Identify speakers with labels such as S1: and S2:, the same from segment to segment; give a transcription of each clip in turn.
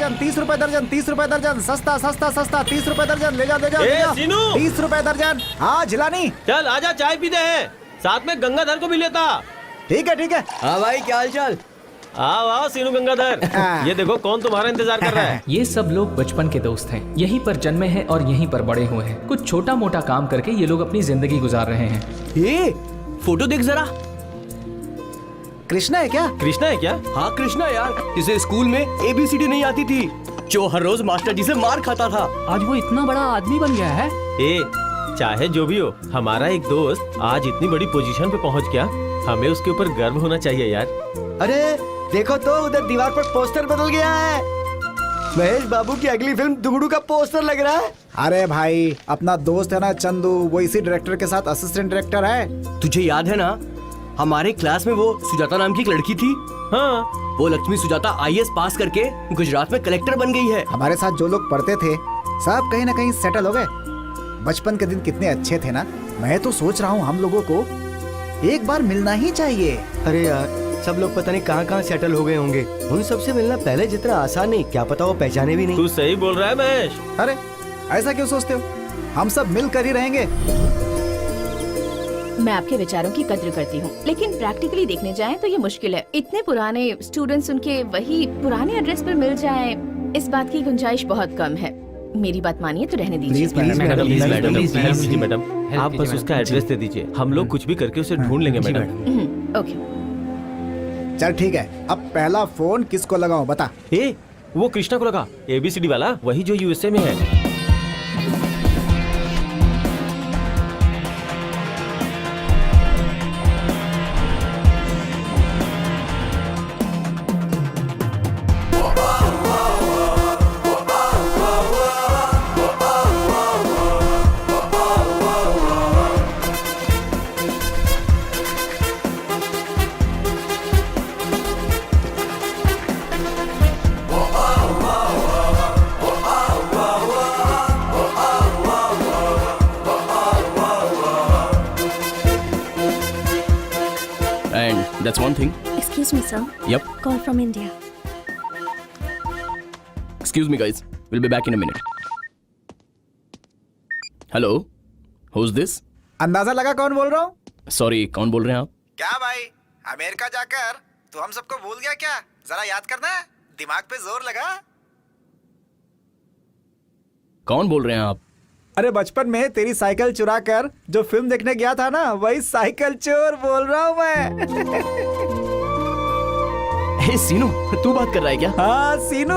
S1: दर्जन, 30 रुपए दर्जन, 30 रुपए दर्जन, सस्ता सस्ता सस्ता, 30 रुपए दर्जन, ले जाओ ले जाओ ले जाओ। 30 रुपए दर्जन। हाँ झिलानी,
S2: चल आजा चाय पीते हैं, साथ में गंगाधर को भी लेता।
S1: ठीक है ठीक है।
S3: हाँ भाई क्या हाल चाल।
S2: आओ आओ सीनू गंगाधर, ये देखो कौन तुम्हारा इंतजार कर रहा है।
S4: ये सब लोग बचपन के दोस्त हैं, यहीं पर जन्मे हैं और यहीं पर बड़े हुए हैं। कुछ छोटा मोटा काम करके ये लोग अपनी जिंदगी गुजार रहे हैं।
S3: ये फोटो देख जरा।
S1: कृष्णा है क्या?
S2: कृष्णा है क्या?
S3: हाँ कृष्णा यार, जिसे स्कूल में ABCD नहीं आती थी, जो हर रोज मास्टर जी से मार खाता था।
S4: आज वो इतना बड़ा आदमी बन गया है।
S2: ए, चाहे जो भी हो, हमारा एक दोस्त आज इतनी बड़ी पोजीशन पे पहुंच गया, हमें उसके ऊपर गर्व होना चाहिए यार।
S3: अरे देखो तो उधर दीवार पर पोस्टर बदल गया है, महेश बाबू की अगली फिल्म दुगड़ू का पोस्टर लग रहा है।
S1: अरे भाई अपना दोस्त है ना चंदू, वो इसी डायरेक्टर के साथ असिस्टेंट डायरेक्टर है।
S3: तुझे याद है ना, हमारे क्लास में वो सुजाता नाम की एक लड़की थी।
S2: हाँ,
S3: वो लक्ष्मी सुजाता IAS पास करके गुजरात में कलेक्टर बन गई है।
S1: हमारे साथ जो लोग पढ़ते थे सब कहीं ना कहीं सेटल हो गए। बचपन के दिन कितने अच्छे थे ना। मैं तो सोच रहा हूँ हम लोगों को एक बार मिलना ही चाहिए।
S3: अरे यार सब लोग पता नहीं कहाँ कहाँ सेटल हो गए होंगे, उन सबसे मिलना पहले जितना आसान नहीं, क्या पता वो पहचाने भी नहीं।
S2: तू सही बोल रहा है महेश।
S1: अरे ऐसा क्यों सोचते हो, हम सब मिल कर ही रहेंगे।
S5: मैं आपके विचारों की कद्र करती हूँ, लेकिन प्रैक्टिकली देखने जाएं तो ये मुश्किल है। इतने पुराने स्टूडेंट्स उनके वही पुराने एड्रेस पर मिल जाएं, इस बात की गुंजाइश बहुत कम है। मेरी बात मानिए तो रहने दीजिए।
S2: प्लीज मैडम, आप बस उसका एड्रेस दे दीजिए, हम लोग कुछ भी करके उसे ढूंढ लेंगे मैडम।
S5: ओके
S1: चल ठीक है, अब पहला फोन किसको लगाऊं बता।
S2: ए, वो कृष्णा को लगा, ABCD वाला, वही जो USA में है।
S6: That's one thing.
S7: Excuse me, sir.
S6: Yep.
S7: Call from India.
S6: Excuse me, guys. We'll be back in a minute. Hello. Who's this?
S1: अंदाजा लगा कौन बोल रहा हूँ?
S6: Sorry, कौन बोल रहे हैं आप?
S1: क्या भाई, अमेरिका जाकर तू हम सबको भूल गया क्या? जरा याद करना, दिमाग पे जोर लगा।
S6: कौन बोल रहे हैं आप?
S1: अरे बचपन में तेरी साइकिल चुरा कर जो फिल्म देखने गया था ना, वही साइकिल चोर बोल रहा हूँ मैं।
S6: हे सीनू, तू बात कर रहा है क्या?
S1: हाँ सीनू।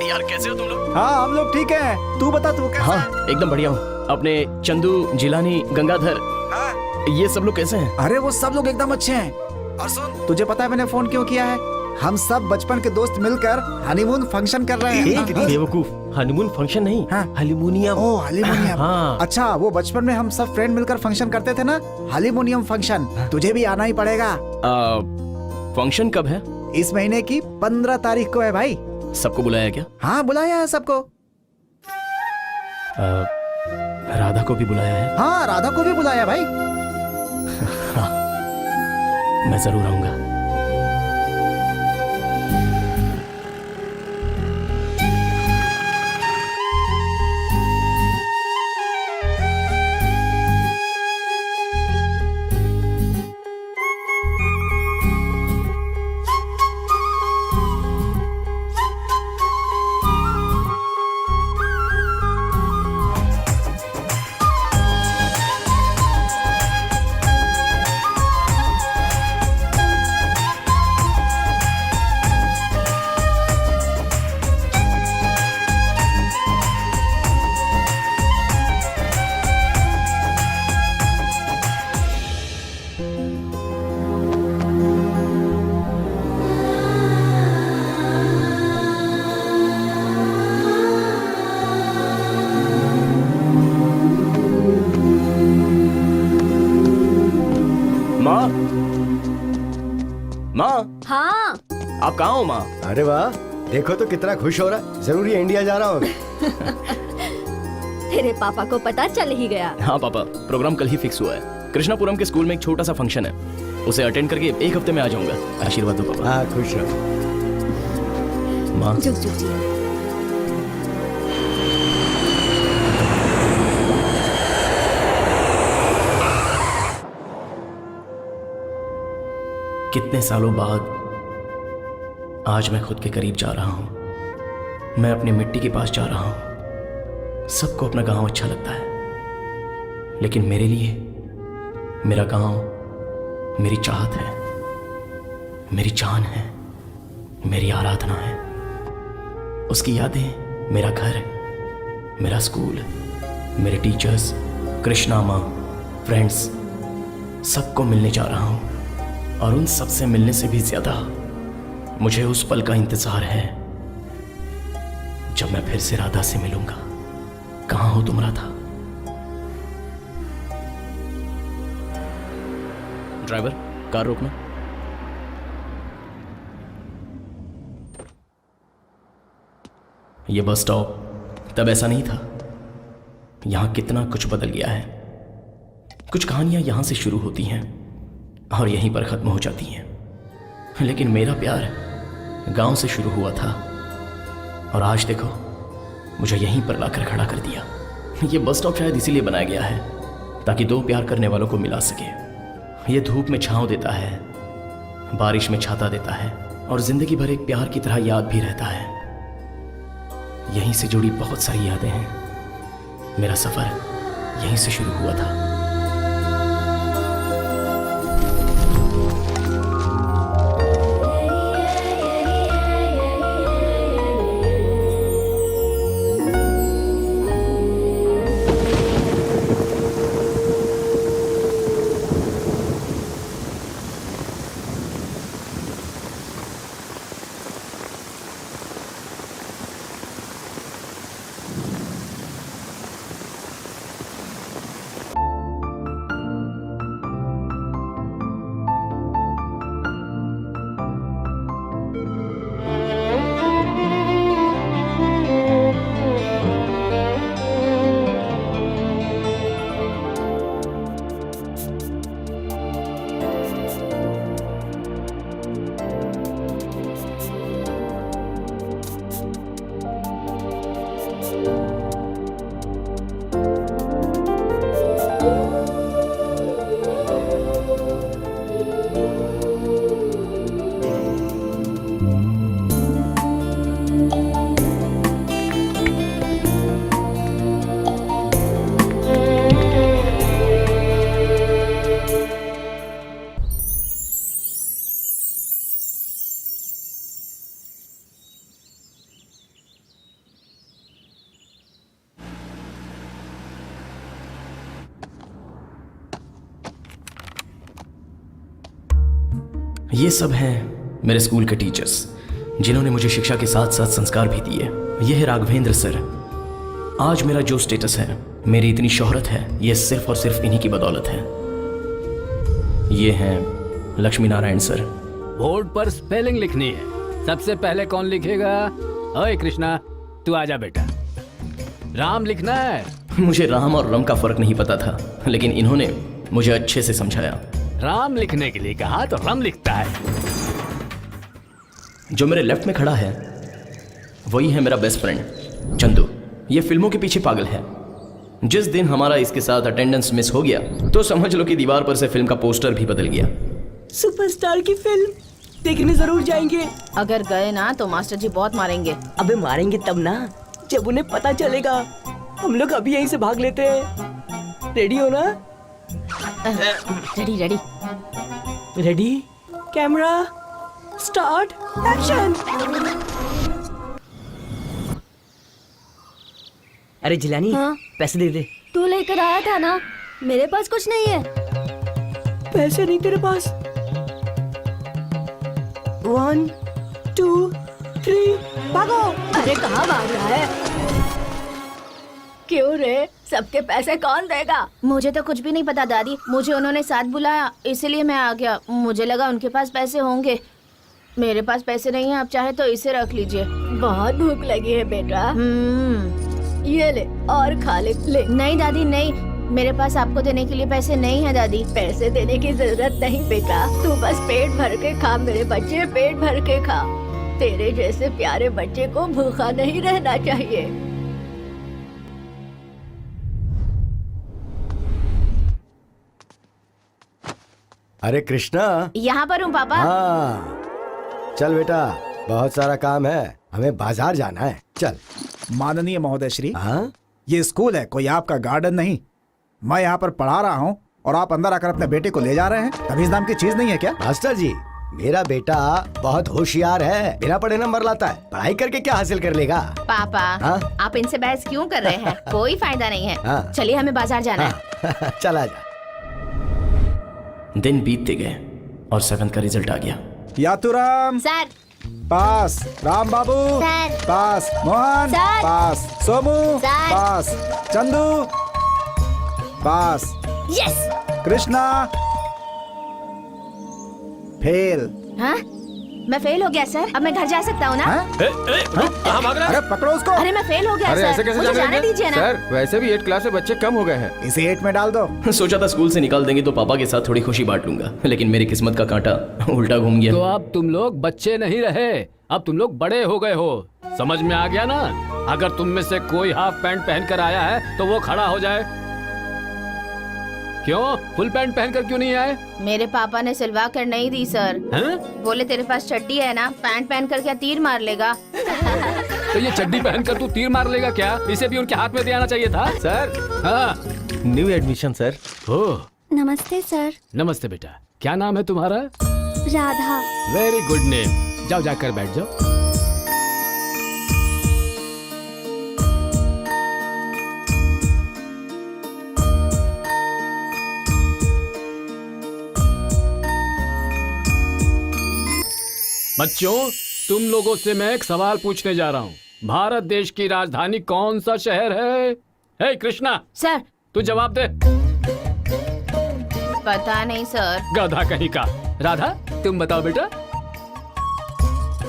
S6: यार कैसे हो तुम लोग?
S1: हाँ हम लोग ठीक हैं, तू बता तू कैसा?
S6: हाँ एकदम बढ़िया हूँ। अपने चंदू, जिलानी, गंगाधर,
S1: हाँ?
S6: ये सब लोग कैसे हैं?
S1: अरे वो सब लोग एकदम अच्छे हैं। और सुन, तुझे पता है मैंने फोन क्यों किया है? हम सब बचपन के दोस्त मिलकर हनीमून फंक्शन कर रहे हैं।
S2: बेवकूफ, हनीमून फंक्शन नहीं, हार्मोनियम।
S1: ओह हार्मोनियम।
S2: हाँ।
S1: अच्छा, वो बचपन में हम सब फ्रेंड मिलकर फंक्शन करते थे ना, हार्मोनियम फंक्शन। तुझे भी आना ही पड़ेगा।
S6: फंक्शन कब है?
S1: इस महीने की 15 तारीख को है भाई।
S6: सबको बुलाया क्या?
S1: हाँ बुलाया है सबको।
S6: राधा को भी बुलाया है?
S1: हाँ राधा को भी बुलाया भाई।
S6: हाँ, मैं जरूर आऊंगा। माँ।
S7: हाँ।
S6: आप कहाँ हो माँ?
S3: अरे वाह, देखो तो कितना खुश हो रहा है, जरूर ये इंडिया जा रहा होगा।
S7: तेरे पापा को पता चल ही गया।
S6: हाँ पापा, प्रोग्राम कल ही फिक्स हुआ है। कृष्णापुरम के स्कूल में एक छोटा सा फंक्शन है, उसे अटेंड करके एक हफ्ते में आ जाऊंगा। आशीर्वाद दो पापा।
S3: हाँ खुश रहो।
S6: माँ
S7: जुग जुग जी।
S6: कितने सालों बाद आज मैं खुद के करीब जा रहा हूं। मैं अपनी मिट्टी के पास जा रहा हूं। सबको अपना गांव अच्छा लगता है, लेकिन मेरे लिए मेरा गांव मेरी चाहत है, मेरी जान है, मेरी आराधना है। उसकी यादें, मेरा घर, मेरा स्कूल, मेरे टीचर्स, कृष्णा माँ, फ्रेंड्स, सबको मिलने जा रहा हूं। और उन सब से मिलने से भी ज्यादा मुझे उस पल का इंतजार है जब मैं फिर से राधा से मिलूंगा। कहाँ हो तुम राधा? ड्राइवर, कार रोकना। यह बस स्टॉप तब ऐसा नहीं था। यहां कितना कुछ बदल गया है। कुछ कहानियां यहां से शुरू होती हैं और यहीं पर खत्म हो जाती हैं, लेकिन मेरा प्यार गांव से शुरू हुआ था और आज देखो मुझे यहीं पर लाकर खड़ा कर दिया। यह बस स्टॉप शायद इसीलिए बनाया गया है ताकि दो प्यार करने वालों को मिला सके। यह धूप में छांव देता है, बारिश में छाता देता है और जिंदगी भर एक प्यार की तरह याद भी रहता है। यहीं से जुड़ी बहुत सारी यादें हैं। मेरा सफर यहीं से शुरू हुआ था। ये सब हैं मेरे स्कूल के टीचर्स जिन्होंने मुझे शिक्षा के साथ साथ संस्कार भी दिए। ये है राघवेंद्र सर। आज मेरा जो स्टेटस है, मेरी इतनी शोहरत है, ये सिर्फ और सिर्फ इन्हीं की बदौलत है। ये हैं लक्ष्मी नारायण सर।
S8: बोर्ड पर स्पेलिंग लिखनी है। सबसे पहले कौन लिखेगा? ओए कृष्णा, तू आजा बेटा। राम लिखना है।
S6: मुझे राम और रम का फर्क नहीं पता था, लेकिन इन्होंने मुझे अच्छे से समझाया।
S8: राम लिखने के लिए कहा तो रम लिखता है।
S6: जो मेरे लेफ्ट में खड़ा है वही है मेरा बेस्ट फ्रेंड चंदू। ये फिल्मों के पीछे पागल है। जिस दिन हमारा इसके साथ अटेंडेंस मिस हो गया तो समझ लो कि दीवार पर से फिल्म का पोस्टर भी बदल गया।
S9: सुपरस्टार की फिल्म देखने जरूर जाएंगे।
S5: अगर गए ना तो मास्टर जी बहुत मारेंगे।
S9: अबे मारेंगे तब ना जब उन्हें पता चलेगा। हम लोग अभी यहीं से भाग लेते हैं। रेडी हो ना?
S5: Ready ready
S9: ready, camera, start, action. अरे जिलानी,
S7: हाँ?
S9: पैसे दे दे।
S7: तू लेकर आया था ना, मेरे पास कुछ नहीं है।
S9: पैसे नहीं तेरे पास? 1 2 3 भागो।
S7: अरे कहाँ भाग रहा है? क्यों रे, सबके पैसे कौन देगा?
S5: मुझे तो कुछ भी नहीं पता दादी। मुझे उन्होंने साथ बुलाया इसलिए मैं आ गया। मुझे लगा उनके पास पैसे होंगे। मेरे पास पैसे नहीं है। आप चाहे तो इसे रख लीजिए।
S7: बहुत भूख लगी है बेटा। ये ले और खा ले।
S5: नहीं दादी नहीं, मेरे पास आपको देने के लिए पैसे नहीं है दादी।
S7: पैसे देने की जरूरत नहीं बेटा, तू बस पेट भर के खा मेरे बच्चे, पेट भर के खा। तेरे जैसे प्यारे बच्चे को भूखा नहीं रहना चाहिए।
S3: अरे कृष्णा।
S5: यहाँ पर हूँ पापा।
S3: हाँ चल बेटा, बहुत सारा काम है, हमें बाजार जाना है, चल।
S1: माननीय महोदय श्री,
S3: हाँ
S1: ये स्कूल है, कोई आपका गार्डन नहीं। मैं यहाँ पर पढ़ा रहा हूँ और आप अंदर आकर अपने बेटे को ले जा रहे हैं। तमीज नाम की चीज नहीं है क्या?
S3: मास्टर जी, मेरा बेटा बहुत होशियार है, बिना पढ़े नंबर लाता है, पढ़ाई करके क्या हासिल कर लेगा?
S5: पापा
S3: हाँ?
S5: आप इनसे बहस क्यों कर रहे हैं? कोई फायदा नहीं है।
S3: हाँ।
S5: चलिए हमें बाजार जाना है।
S3: हाँ, चला जा।
S6: दिन बीतते गए और 7th का रिजल्ट आ गया।
S1: यातुराम
S7: सर।
S1: पास, राम बाबू
S7: सर।
S1: पास, मोहन
S7: सर।
S1: पास, सोमू
S7: सर।
S1: पास, चंदू पास,
S7: यस।
S1: कृष्णा फेल।
S5: हाँ? मैं फेल हो गया सर, अब मैं घर जा सकता हूँ ना?
S1: हाँ?
S2: कहाँ भाग रहा है?
S1: अरे पकड़ो उसको।
S5: अरे मैं फेल हो गया सर, मुझे जाने दीजिए ना।
S10: सर वैसे भी 8 क्लास से बच्चे कम हो गए हैं।
S1: इसे 8 में डाल दो।
S6: सोचा था स्कूल से निकाल देंगे तो पापा के साथ थोड़ी खुशी बांट लूंगा, लेकिन मेरी किस्मत का कांटा उल्टा घूम गया।
S8: तो अब तुम लोग बच्चे नहीं रहे, अब तुम लोग बड़े हो गए हो। समझ में आ गया ना? अगर तुम में से कोई हाफ पैंट पहन कर आया है तो वो खड़ा हो जाए। क्यों फुल पैंट पहनकर क्यों नहीं आए?
S5: मेरे पापा ने सिलवा कर नहीं दी सर।
S8: हैं?
S5: बोले तेरे पास चड्डी है ना, पैंट पहन कर क्या तीर मार लेगा?
S8: तो ये चड्डी पहनकर तू तीर मार लेगा क्या? इसे भी उनके हाथ में दे आना चाहिए था।
S10: सर
S8: हाँ।
S2: New admission sir.
S8: ओह
S11: नमस्ते सर।
S8: नमस्ते बेटा, क्या नाम है तुम्हारा?
S11: राधा।
S8: Very good name. जाओ जाकर बैठ जाओ। बच्चों, तुम लोगों से मैं एक सवाल पूछने जा रहा हूँ। भारत देश की राजधानी कौन सा शहर है? हे कृष्णा,
S5: सर
S8: तू जवाब दे।
S5: पता नहीं सर।
S8: गधा कहीं का। राधा तुम बताओ बेटा।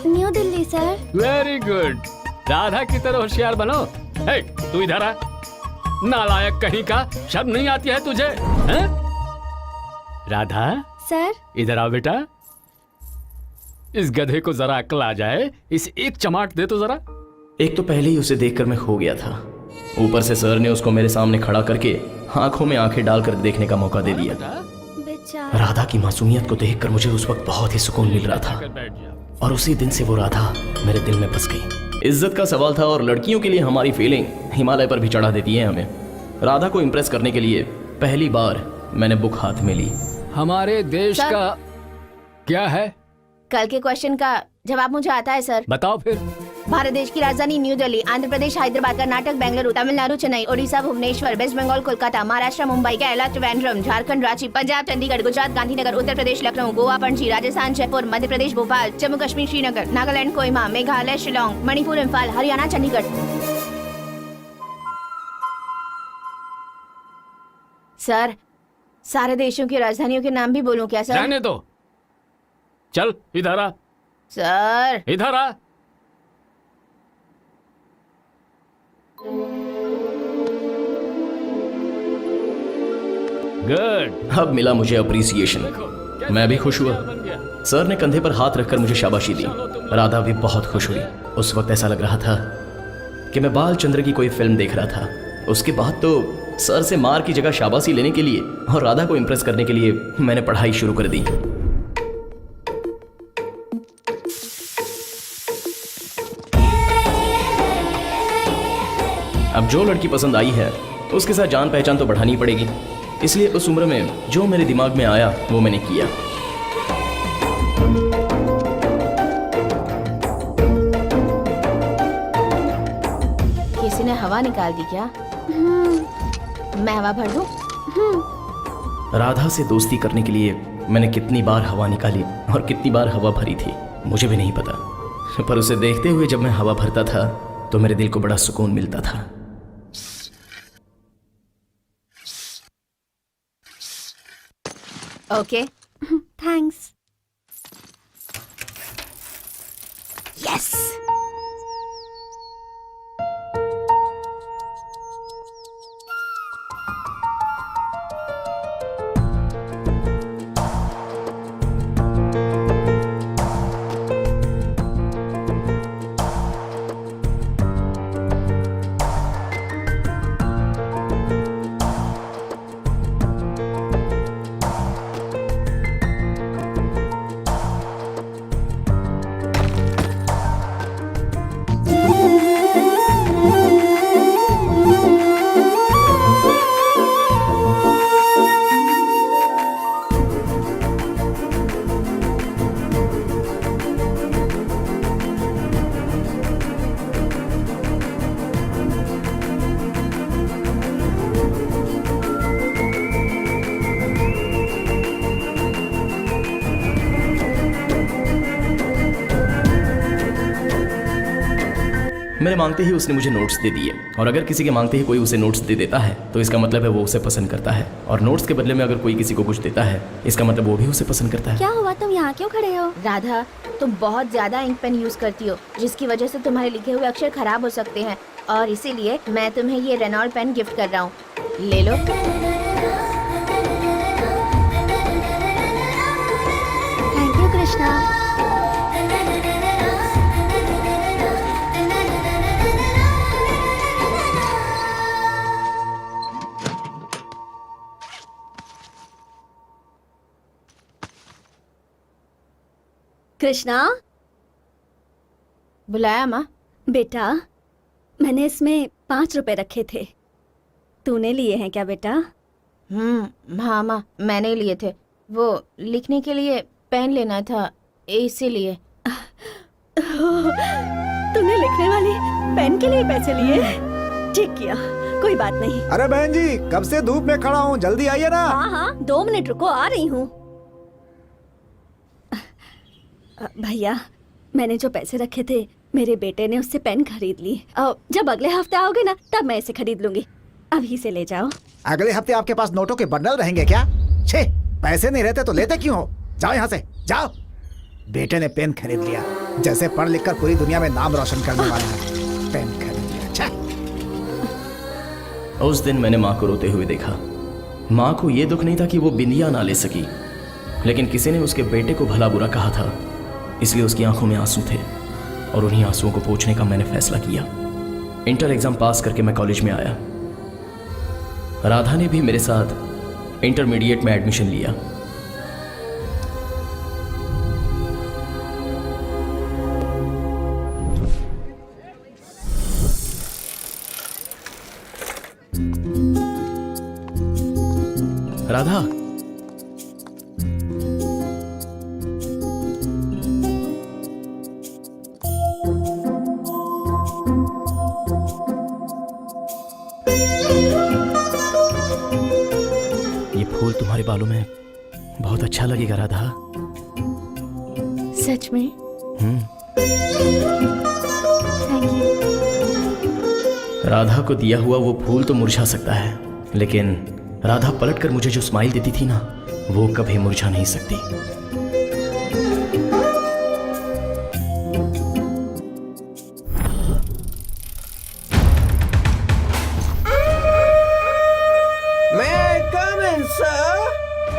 S11: New Delhi sir.
S8: Very good, Radha की तरह होशियार बनो। हे तू इधर आ। नालायक कहीं का, शर्म नहीं आती है तुझे? हैं? राधा
S11: सर।
S8: इधर आओ बेटा। इस गधे को जरा अक्ल आ जाए, इसे एक चमाट दे तो जरा।
S6: एक तो पहले ही उसे देखकर मैं खो गया था, ऊपर से सर ने उसको मेरे सामने खड़ा करके आंखों में आंखें डालकर देखने का मौका दे दिया।
S11: बेचारा।
S6: राधा की मासूमियत को देखकर मुझे उस वक्त बहुत ही सुकून मिल रहा था, और उसी दिन से वो राधा मेरे दिल में बस गई। इज्जत का सवाल था और लड़कियों के लिए हमारी फीलिंग हिमालय पर भी चढ़ा देती है हमें। राधा को इम्प्रेस करने के लिए पहली बार मैंने बुक हाथ में ली।
S8: हमारे देश
S5: सर?
S8: का क्या है?
S5: कल के क्वेश्चन का जवाब मुझे आता है सर।
S8: बताओ फिर।
S5: भारत देश की राजधानी new Delhi, Andhra Pradesh Hyderabad, Karnataka Bengaluru, Tamil Nadu Chennai, Odisha Bhubaneswar, waste Bengal Kolkata, Maharashtra Mumbai, Kerala Trivandrum, Jharkhand Ranchi, Punjab Chandigarh, Gujarat Gandhinagar, Uttar Pradesh Lucknow, Goa Panaji, Rajasthan Jaipur, Madhya Pradesh Bhopal, Jammu Kashmir Srinagar, Nagaland Kohima, Meghalaya Shillong, Manipur Imphal, Haryana Chandigarh. Sir सारे देशों की राजधानियों के नाम भी बोलूं क्या सर?
S8: रहने दो। चल इधर आ।
S5: सर
S8: इधर आ। गुड।
S6: अब मिला मुझे अप्रिसिएशन। मैं भी खुश हुआ। सर ने कंधे पर हाथ रखकर मुझे शाबाशी दी। राधा भी बहुत खुश हुई। उस वक्त ऐसा लग रहा था कि मैं बालचंद्र की कोई फिल्म देख रहा था। उसके बाद तो सर से मार की जगह शाबाशी लेने के लिए और राधा को इम्प्रेस करने के लिए मैंने पढ़ाई शुरू कर दी। अब जो लड़की पसंद आई है उसके साथ जान पहचान तो बढ़ानी पड़ेगी, इसलिए उस उम्र में जो मेरे दिमाग में आया वो मैंने किया।
S5: किसी ने हवा निकाल दी क्या? मैं हवा भर दूं?
S6: राधा से दोस्ती करने के लिए मैंने कितनी बार हवा निकाली और कितनी बार हवा भरी थी मुझे भी नहीं पता, पर उसे देखते हुए जब मैं हवा भरता था तो मेरे दिल को बड़ा सुकून मिलता था।
S5: Okay
S11: thanks.
S5: यस।
S6: मेरे मांगते ही उसने मुझे नोट्स दे दिए, और अगर किसी के मांगते ही कोई उसे नोट्स दे देता है तो इसका मतलब है वो उसे पसंद करता है, और नोट्स के बदले में अगर कोई किसी को कुछ देता है इसका मतलब वो भी उसे पसंद करता है।
S11: क्या हुआ, तुम यहाँ क्यों खड़े हो?
S5: राधा, तुम बहुत ज्यादा इंक पेन यूज करती हो, जिसकी वजह से तुम्हारे लिखे हुए अक्षर खराब हो सकते हैं, और इसीलिए मैं तुम्हें ये रेनॉल्ड पेन गिफ्ट कर रहा हूँ। ले लो।
S11: Thank you Krishna. कृष्णा,
S5: बुलाया माँ?
S11: बेटा, मैंने इसमें 5 रुपए रखे थे, तूने लिए हैं क्या बेटा?
S5: हाँ माँ, मैंने लिए थे, वो लिखने के लिए पेन लेना था, इसीलिए।
S11: तूने लिखने वाली पेन के लिए पैसे लिए? ठीक किया, कोई बात नहीं।
S1: अरे बहन जी, कब से धूप में खड़ा हूँ, जल्दी आइए ना।
S11: हाँ हाँ, 2 मिनट रुको, आ रही हूँ। भैया, मैंने जो पैसे रखे थे मेरे बेटे ने उससे पेन खरीद ली। जब अगले हफ्ते आओगे ना तब मैं इसे खरीद लूंगी, अभी से ले जाओ।
S1: अगले हफ्ते आपके पास नोटों के बंडल रहेंगे क्या? छे, पैसे नहीं रहते तो लेते क्यों हो? जाओ यहाँ से, जाओ। बेटे ने पेन खरीद लिया, जैसे पढ़ लिख कर पूरी दुनिया में नाम रोशन करने वाला है। पेन खरीद लिया। छे।
S6: उस दिन मैंने माँ को रोते हुए देखा। माँ को ये दुख नहीं था कि वो बिंदिया ना ले सकी, लेकिन किसी ने उसके बेटे को भला बुरा कहा था, इसलिए उसकी आंखों में आंसू थे, और उन्हीं आंसुओं को पोंछने का मैंने फैसला किया। इंटर एग्जाम पास करके मैं कॉलेज में आया। राधा ने भी मेरे साथ इंटरमीडिएट में एडमिशन लिया। राधा, ये फूल तुम्हारे बालों में बहुत अच्छा लगेगा राधा।
S5: सच में?
S11: Thank you.
S6: राधा को दिया हुआ वो फूल तो मुरझा सकता है, लेकिन राधा पलटकर मुझे जो स्माइल देती थी ना, वो कभी मुरझा नहीं सकती।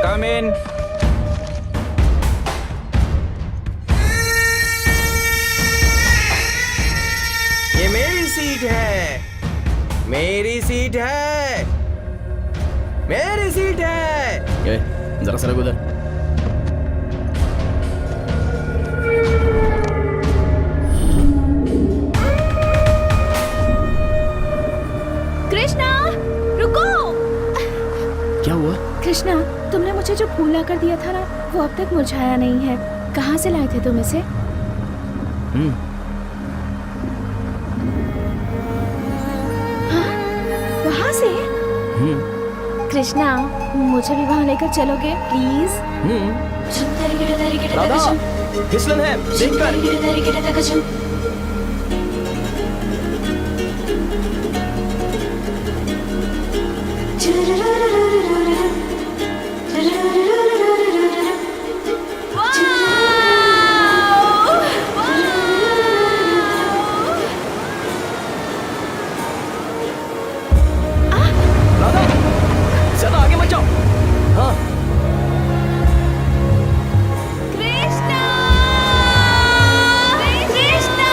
S10: कम इन। ये मेरी सीट है, मेरी सीट है, मेरी सीट है।
S6: ये जरा सर उधर।
S5: कृष्णा, रुको।
S6: क्या हुआ?
S5: कृष्णा, तुमने मुझे जो फूल लाकर दिया था ना, वो अब तक मुरझाया नहीं है। कहाँ से लाए थे तुम इसे? हाँ? वहाँ से? कृष्णा, मुझे भी वहाँ लेकर चलोगे प्लीज?
S6: राधा, फिसलन है, देख कर। ज्यादा आगे मत जाओ। हाँ।
S5: कृष्णा! कृष्णा!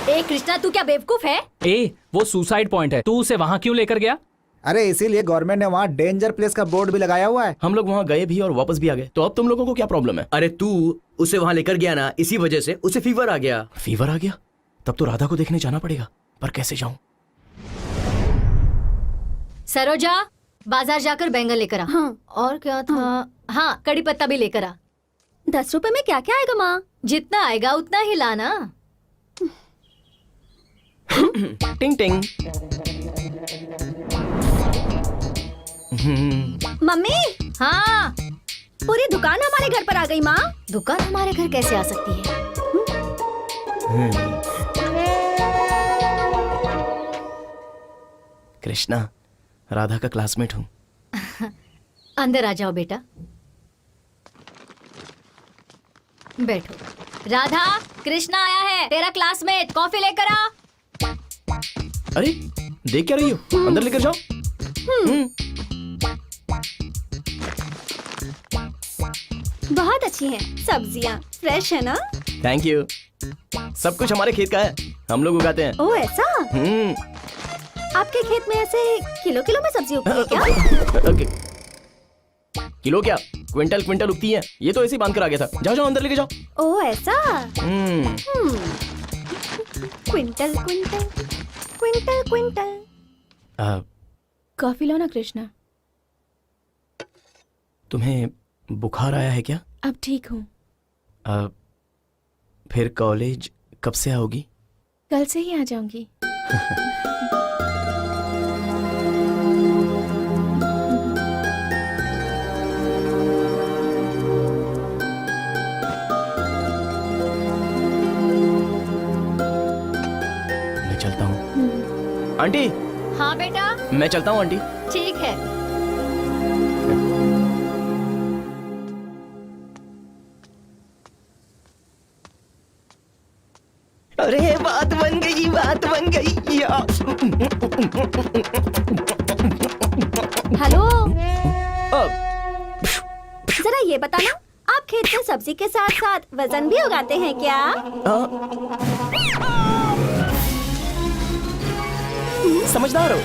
S7: ए कृष्णा, तू क्या बेवकूफ है?
S4: ए, वो सुसाइड पॉइंट है, तू उसे वहाँ क्यों लेकर गया?
S1: अरे इसीलिए गवर्नमेंट ने वहाँ डेंजर प्लेस का बोर्ड भी लगाया हुआ है।
S6: हम लोग वहाँ गए भी और वापस भी आ गए, तो अब तुम लोगों को क्या प्रॉब्लम है?
S3: अरे तू उसे वहाँ लेकर गया ना, इसी वजह से उसे फीवर आ गया।
S6: फीवर आ गया? तब तो राधा को देखने जाना पड़ेगा, पर कैसे जाऊं?
S7: सरोजा, बाजार जाकर बैंगन लेकर आ।
S11: हाँ।
S7: और क्या था? हाँ, कड़ी पत्ता भी लेकर आ।
S11: 10 रुपए में क्या क्या आएगा माँ?
S7: जितना आएगा उतना ही लाना।
S6: टिंग टिंग।
S11: मम्मी,
S7: हाँ,
S11: पूरी दुकान हमारे घर पर आ गई माँ।
S7: दुकान हमारे घर कैसे आ सकती है?
S6: कृष्णा, राधा का क्लासमेट हूँ।
S7: अंदर आ जाओ बेटा, बैठो। राधा, कृष्णा आया है, तेरा क्लासमेट, कॉफी लेकर आ।
S6: अरे देख क्या रही हो, अंदर लेकर जाओ।
S11: बहुत अच्छी हैं सब्जियाँ, फ्रेश है ना?
S6: Thank you. सब कुछ हमारे खेत का है, हम लोग उगाते हैं।
S11: ओ ऐसा? आपके खेत में ऐसे किलो किलो में सब्जी उगती है क्या?
S6: ओके। किलो क्या, क्विंटल क्विंटल उगती है। ये तो ऐसे ही बांध कर आ गया था। जाओ जाओ अंदर लेके जाओ।
S11: ओ ऐसा? Quintal quintal quintal quintal.
S5: Coffee लो ना कृष्णा।
S6: तुम्हें बुखार आया है क्या?
S5: अब ठीक हूँ।
S6: फिर कॉलेज कब से आओगी?
S5: कल से ही आ जाऊंगी।
S6: मैं चलता हूँ। आंटी।
S7: हाँ बेटा।
S6: मैं चलता हूँ आंटी।
S7: ठीक है।
S3: अरे बात बन गई, बात बन गई यार।
S11: हेलो, जरा ये बताना, आप खेत में सब्जी के साथ साथ वजन भी उगाते हैं क्या?
S6: समझदार हो।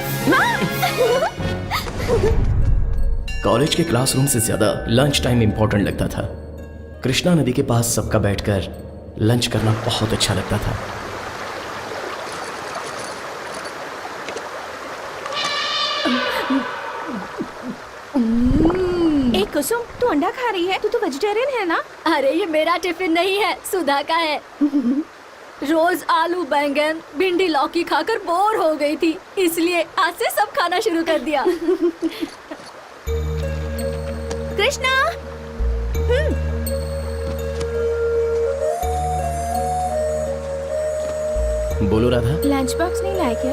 S6: कॉलेज के क्लासरूम से ज्यादा लंच टाइम इंपॉर्टेंट लगता था। कृष्णा नदी के पास सबका बैठकर लंच करना बहुत अच्छा लगता था।
S5: एक कुसुम, तू अंडा खा रही है? तू तो वेजिटेरियन है ना?
S7: अरे ये मेरा टिफिन नहीं है, सुधा का है। रोज आलू बैंगन भिंडी लौकी खाकर बोर हो गई थी, इसलिए आज से सब खाना शुरू कर दिया।
S5: कृष्णा,
S6: बोलो राधा।
S5: लंच बॉक्स नहीं लाए क्या?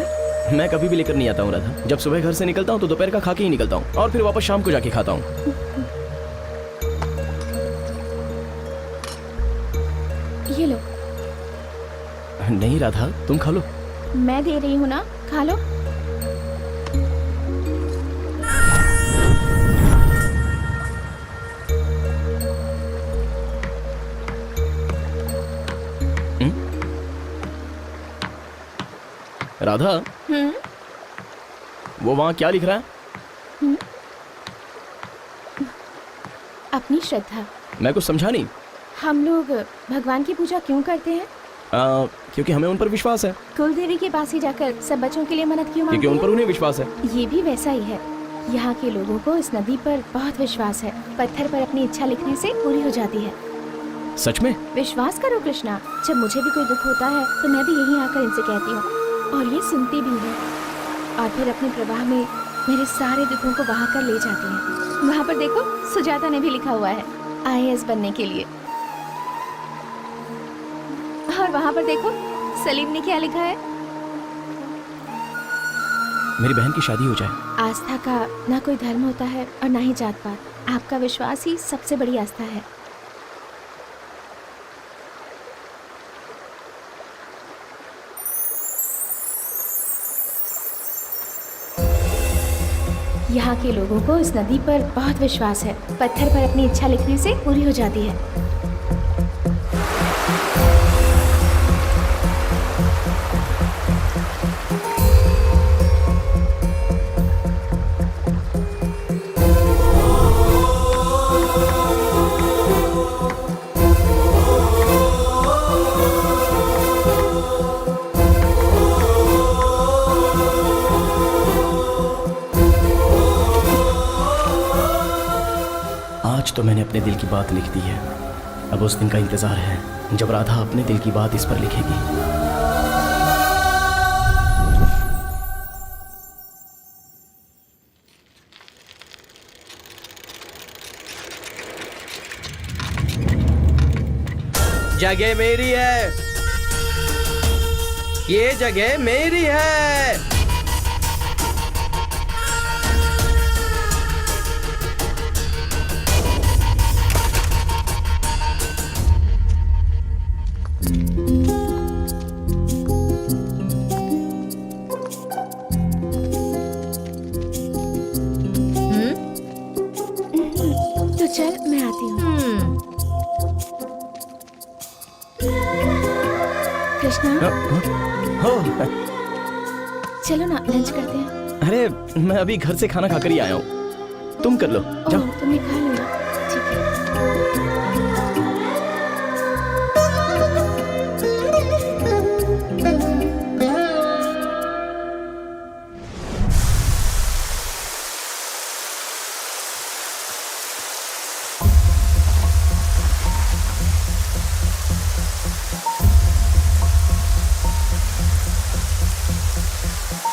S6: मैं कभी भी लेकर नहीं आता हूँ राधा। जब सुबह घर से निकलता हूँ तो दोपहर का खा के ही निकलता हूँ और फिर वापस शाम को जाके खाता हूँ।
S5: ये लो।
S6: नहीं राधा, तुम खा लो।
S5: मैं दे रही हूँ ना, खा लो।
S6: राधा, वो वहाँ क्या लिख रहा है?
S5: अपनी श्रद्धा।
S6: मैं कुछ समझा नहीं।
S5: हम लोग भगवान की पूजा क्यों करते हैं?
S6: क्योंकि हमें उन पर विश्वास है।
S5: कुल देवी के पास ही जाकर सब बच्चों के लिए मदद क्यों मांगते
S6: क्योंकि उन
S5: हैं?
S6: पर उन्हें विश्वास है।
S5: ये भी वैसा ही है। यहाँ के लोगों को इस नदी पर बहुत विश्वास है। पत्थर पर अपनी इच्छा लिखने से पूरी हो जाती है।
S6: सच में?
S5: विश्वास करो कृष्णा, जब मुझे भी कोई दुख होता है तो मैं भी यहीं आकर इनसे कहती हूँ और ये सुनती भी है, और फिर अपने प्रवाह में मेरे सारे दुखों को बहा कर ले जाती हैं। वहाँ पर देखो, सुजाता ने भी लिखा हुआ है IAS बनने के लिए। और वहाँ पर देखो, सलीम ने क्या लिखा है?
S6: मेरी बहन की शादी हो जाए।
S5: आस्था का ना कोई धर्म होता है और ना ही जात पात। आपका विश्वास ही सबसे बड़ी आस्था है। यहाँ के लोगों को इस नदी पर बहुत विश्वास है। पत्थर पर अपनी इच्छा लिखने से पूरी हो जाती है।
S6: आज तो मैंने अपने दिल की बात लिख दी है। अब उस दिन का इंतजार है जब राधा अपने दिल की बात इस पर लिखेगी।
S10: जगह मेरी है, ये जगह मेरी है।
S5: तो चल मैं आती हूँ। कृष्णा चलो ना लंच करते हैं।
S6: अरे मैं अभी घर से खाना खाकर ही आया हूँ, तुम कर लो जाओ।
S5: तुमने खा लिया? ठीक है।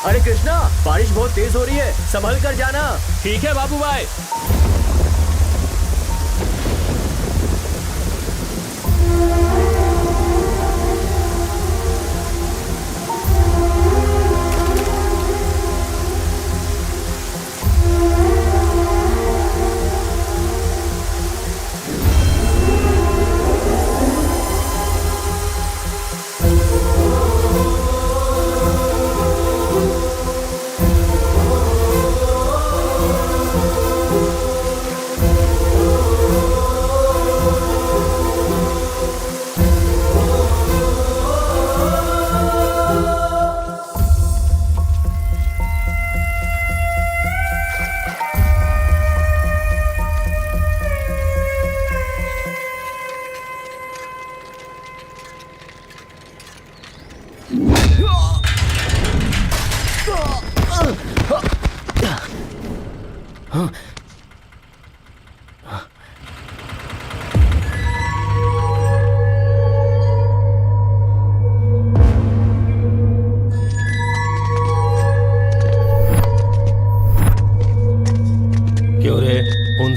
S3: अरे कृष्णा, बारिश बहुत तेज हो रही है, संभल कर जाना।
S8: ठीक है बाबू भाई।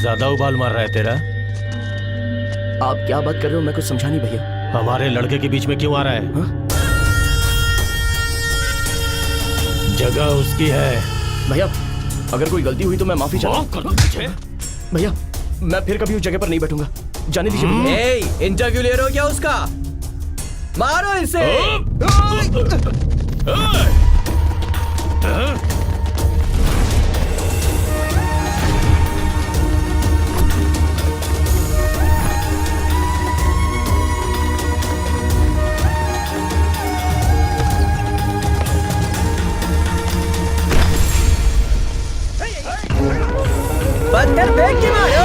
S2: ज्यादा उबाल मार रहा है तेरा।
S6: आप क्या बात कर रहे हो, मैं कुछ समझा नहीं भैया।
S2: हमारे लड़के के बीच में क्यों आ रहा है?
S6: हा?
S2: जगह उसकी है।
S6: भैया अगर कोई गलती हुई तो मैं माफी चाहता हूँ। भैया मैं फिर कभी उस जगह पर नहीं बैठूंगा, जाने दीजिए भैया।
S10: इंटरव्यू ले रहे हो क्या उसका? मारो इसे। पत्थर फेंक के मारो।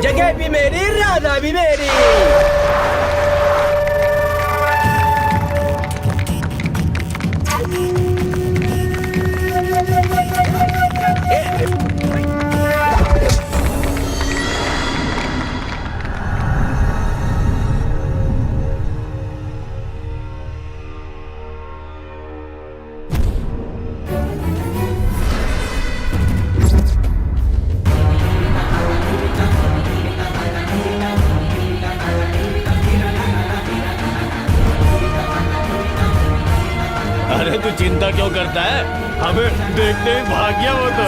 S10: जगह भी मेरी, राधा भी मेरी।
S2: अरे तू चिंता क्यों करता है? हमें देखते ही भाग गया वो तो।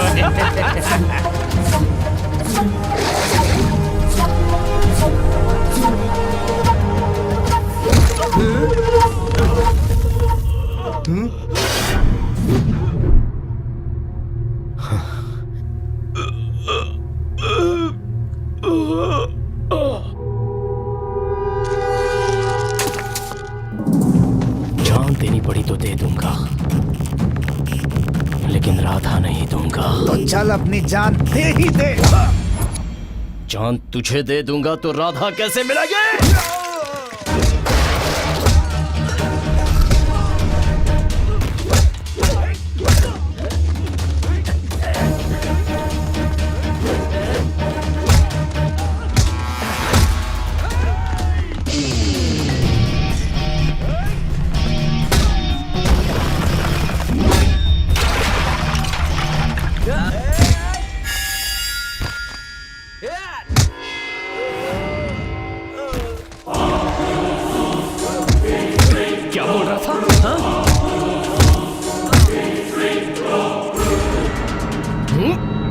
S6: जान देनी पड़ी तो दे दूंगा, लेकिन राधा नहीं दूंगा।
S1: तो चल अपनी जान दे ही दे।
S6: जान तुझे दे दूंगा तो राधा कैसे मिलेगी?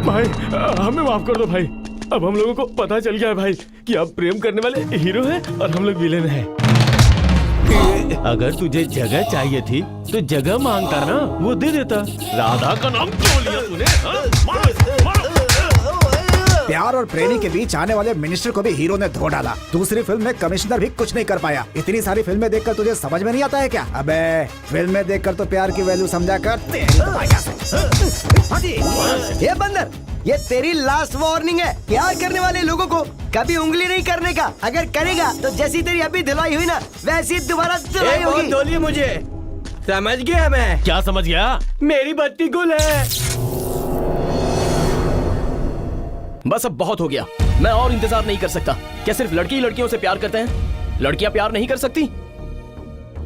S2: भाई हमें माफ कर दो भाई। अब हम लोगों को पता चल गया है भाई कि आप प्रेम करने वाले हीरो हैं और हम लोग विलेन हैं। अगर तुझे जगह चाहिए थी तो जगह मांगता ना, वो दे देता। राधा का नाम क्यों लिया तूने?
S1: प्यार और प्रेमी के बीच आने वाले मिनिस्टर को भी हीरो ने धो डाला। दूसरी फिल्म में कमिश्नर भी कुछ नहीं कर पाया। इतनी सारी फिल्में देखकर तुझे समझ में नहीं आता है क्या? अबे फिल्में देखकर तो प्यार की वैल्यू समझा कर।
S3: ये बंदर, ये तेरी लास्ट वार्निंग है। प्यार करने वाले लोगों को कभी उंगली नहीं करने का। अगर करेगा तो जैसी तेरी अभी धुलाई हुई ना, वैसी दोबारा धुलाई होगी।
S10: धोलिए मुझे, समझ गया मैं।
S2: क्या समझ गया?
S10: मेरी बत्ती गुल है।
S6: बस अब बहुत हो गया, मैं और इंतजार नहीं कर सकता। क्या सिर्फ लड़के ही लड़कियों से प्यार करते हैं? लड़कियां प्यार नहीं कर सकती?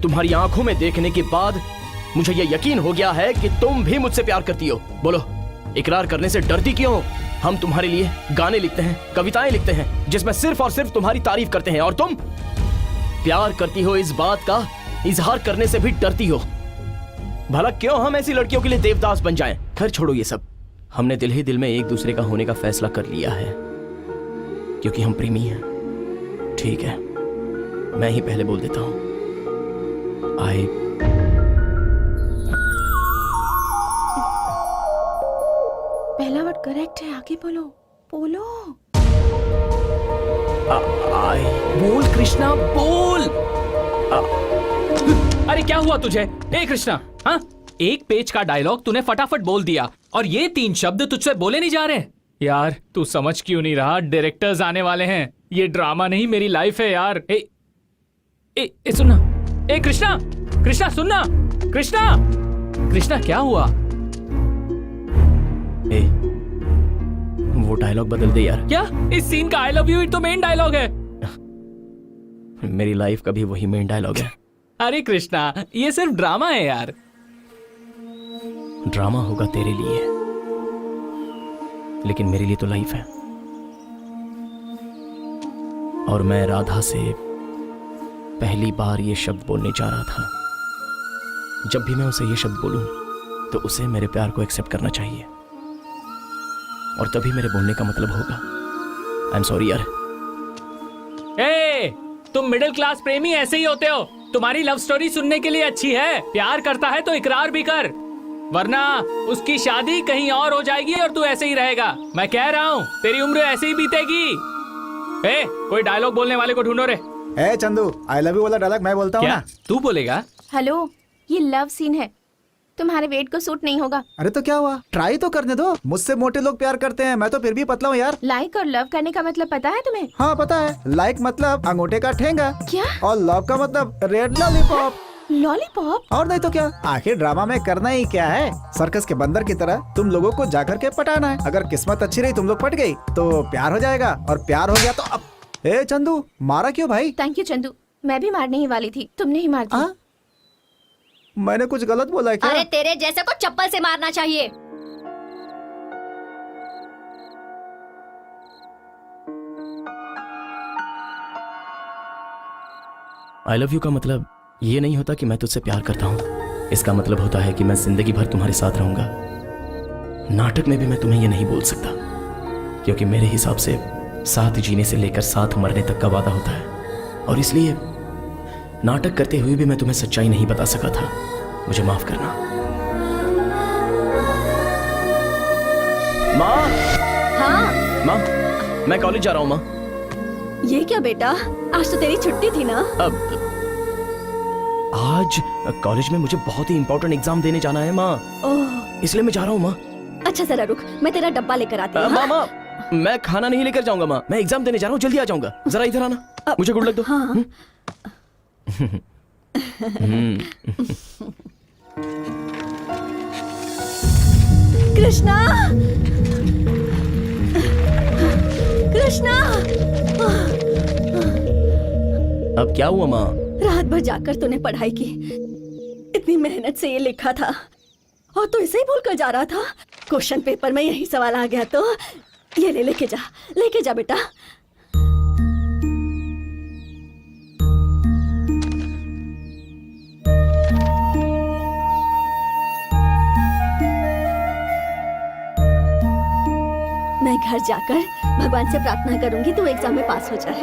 S6: तुम्हारी आंखों में देखने के बाद मुझे यह यकीन हो गया है कि तुम भी मुझसे प्यार करती हो। बोलो, इकरार करने से डरती क्यों हो? हम तुम्हारे लिए गाने लिखते हैं, कविताएं लिखते हैं, जिसमें सिर्फ और सिर्फ तुम्हारी तारीफ करते हैं, और तुम प्यार करती हो इस बात का इजहार करने से भी डरती हो। भला क्यों हम ऐसी लड़कियों के लिए देवदास बन जाएं? खैर छोड़ो ये सब। हमने दिल ही दिल में एक दूसरे का होने का फैसला कर लिया है, क्योंकि हम प्रेमी हैं। ठीक है, मैं ही पहले बोल देता हूं।
S5: पहला वर्ड करेक्ट है, आगे बोलो बोलो।
S6: बोल कृष्णा, बोल।
S4: अरे क्या हुआ तुझे? ए कृष्णा, हाँ? एक पेज का डायलॉग तूने फटाफट बोल दिया और ये 3 शब्द तुझसे बोले नहीं जा रहे। यार तू समझ क्यों नहीं रहा? डायरेक्टर्स आने वाले हैं। ये ड्रामा नहीं, मेरी लाइफ है यार। ए सुनना। ए कृष्णा, कृष्णा सुनना। कृष्णा, कृष्णा क्या हुआ?
S6: ए, वो डायलॉग बदल दे यार।
S4: क्या? इस सीन का आई लव यू तो मेन डायलॉग है।
S6: मेरी लाइफ का भी वही मेन डायलॉग है।
S4: अरे कृष्णा, ये सिर्फ ड्रामा है यार।
S6: ड्रामा होगा तेरे लिए, लेकिन मेरे लिए तो लाइफ है। और मैं राधा से पहली बार ये शब्द बोलने जा रहा था। जब भी मैं उसे ये शब्द बोलूं तो उसे मेरे प्यार को एक्सेप्ट करना चाहिए, और तभी मेरे बोलने का मतलब होगा। आई एम सॉरी यार।
S4: तुम मिडिल क्लास प्रेमी ऐसे ही होते हो। तुम्हारी लव स्टोरी सुनने के लिए अच्छी है। प्यार करता है तो इकरार भी कर, वरना उसकी शादी कहीं और हो जाएगी और तू ऐसे ही रहेगा। मैं कह रहा हूँ, तेरी उम्र ऐसे ही बीतेगी। कोई डायलॉग बोलने वाले को ढूंढो रे।
S1: चंदू, आई लव यू वाला डायलॉग मैं बोलता हूँ ना।
S4: तू बोलेगा?
S5: हेलो, ये लव सीन है, तुम्हारे वेट को सूट नहीं होगा।
S1: अरे तो क्या हुआ, ट्राई तो करने दो। मुझसे मोटे लोग प्यार करते हैं, मैं तो फिर भी पतला हूँ यार।
S5: लाइक और लव करने का मतलब पता है तुम्हें?
S1: हाँ पता है। लाइक मतलब अंगूठे का ठेंगा।
S5: क्या?
S1: और लव का मतलब रेड लॉलीपॉप।
S5: लॉलीपॉप?
S1: और नहीं तो क्या। आखिर ड्रामा में करना ही क्या है? सर्कस के बंदर की तरह तुम लोगों को जाकर के पटाना है। अगर किस्मत अच्छी रही, तुम लोग पट गई तो प्यार हो जाएगा, और प्यार हो गया तो अब। चंदू, मारा क्यों भाई?
S5: थैंक यू चंदू, मैं भी मारने ही वाली थी, तुमने ही मार दिया।
S1: मैंने कुछ गलत बोला क्या?
S7: अरे तेरे जैसे को चप्पल से मारना चाहिए।
S6: आई लव यू का मतलब ये नहीं होता कि मैं तुझसे प्यार करता हूँ। इसका मतलब होता है कि मैं जिंदगी भर तुम्हारे साथ रहूंगा। नाटक में भी मैं तुम्हें ये नहीं बोल सकता, क्योंकि मेरे हिसाब से साथ जीने से लेकर साथ मरने तक का वादा होता है, और इसलिए नाटक करते हुए भी मैं तुम्हें सच्चाई नहीं बता सका था। मुझे माफ करना। माँ।
S11: हाँ
S6: माँ, मैं कॉलेज जा रहा हूँ माँ।
S11: ये क्या बेटा, आज तो तेरी छुट्टी थी ना?
S6: अब आज कॉलेज में मुझे बहुत ही इंपॉर्टेंट एग्जाम देने जाना है माँ,
S11: ओह
S6: इसलिए मैं जा रहा हूँ माँ।
S11: अच्छा जरा रुक, मैं तेरा डब्बा लेकर आती हूँ।
S6: माँ, मैं खाना नहीं लेकर जाऊंगा माँ, मैं एग्जाम देने जा रहा हूँ, जल्दी आ जाऊंगा। जरा इधर आना, मुझे गुड लक दो।
S11: हाँ। कृष्णा, कृष्णा।
S6: अब क्या हुआ माँ?
S11: रात भर जाकर तूने पढ़ाई की, इतनी मेहनत से ये लिखा था, और तू इसे ही भूल कर जा रहा था। क्वेश्चन पेपर में यही सवाल आ गया तो ये लेके जा बेटा। घर जाकर भगवान से प्रार्थना करूंगी तू एग्जाम में पास हो जाए।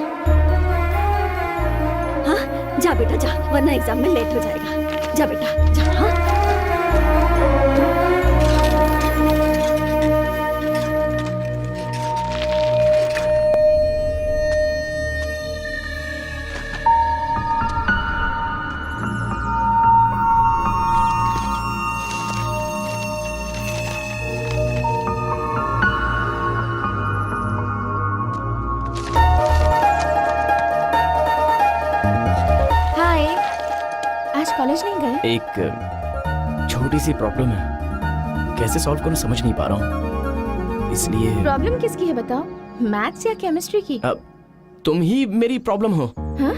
S11: हाँ जा बेटा जा, वरना एग्जाम में लेट हो जाएगा। जा बेटा जा। हाँ
S5: कॉलेज नहीं गए?
S6: एक छोटी सी प्रॉब्लम है, कैसे सॉल्व करूं समझ नहीं पा रहा हूं, इसलिए।
S5: प्रॉब्लम किसकी है बताओ? मैथ्स या केमिस्ट्री की?
S6: तुम ही मेरी प्रॉब्लम हो।
S5: हाँ?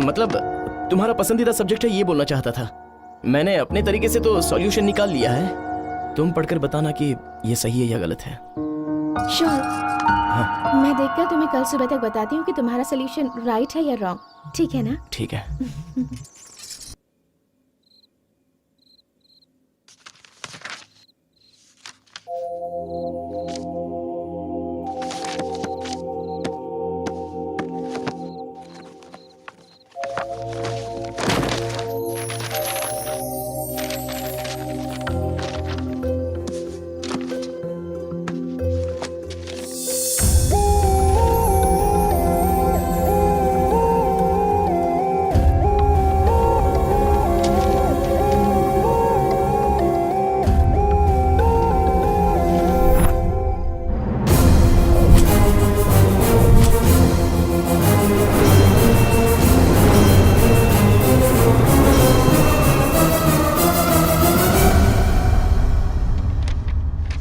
S6: मतलब तुम्हारा पसंदीदा सब्जेक्ट है ये बोलना चाहता था। मैंने अपने तरीके से तो सॉल्यूशन निकाल लिया है, तुम पढ़कर बताना कि ये सही है या गलत है।
S5: श्योर। हाँ। मैं देखकर तुम्हें कल सुबह तक बताती हूँ कि तुम्हारा सॉल्यूशन राइट है या रॉन्ग। ठीक है ना?
S6: ठीक है।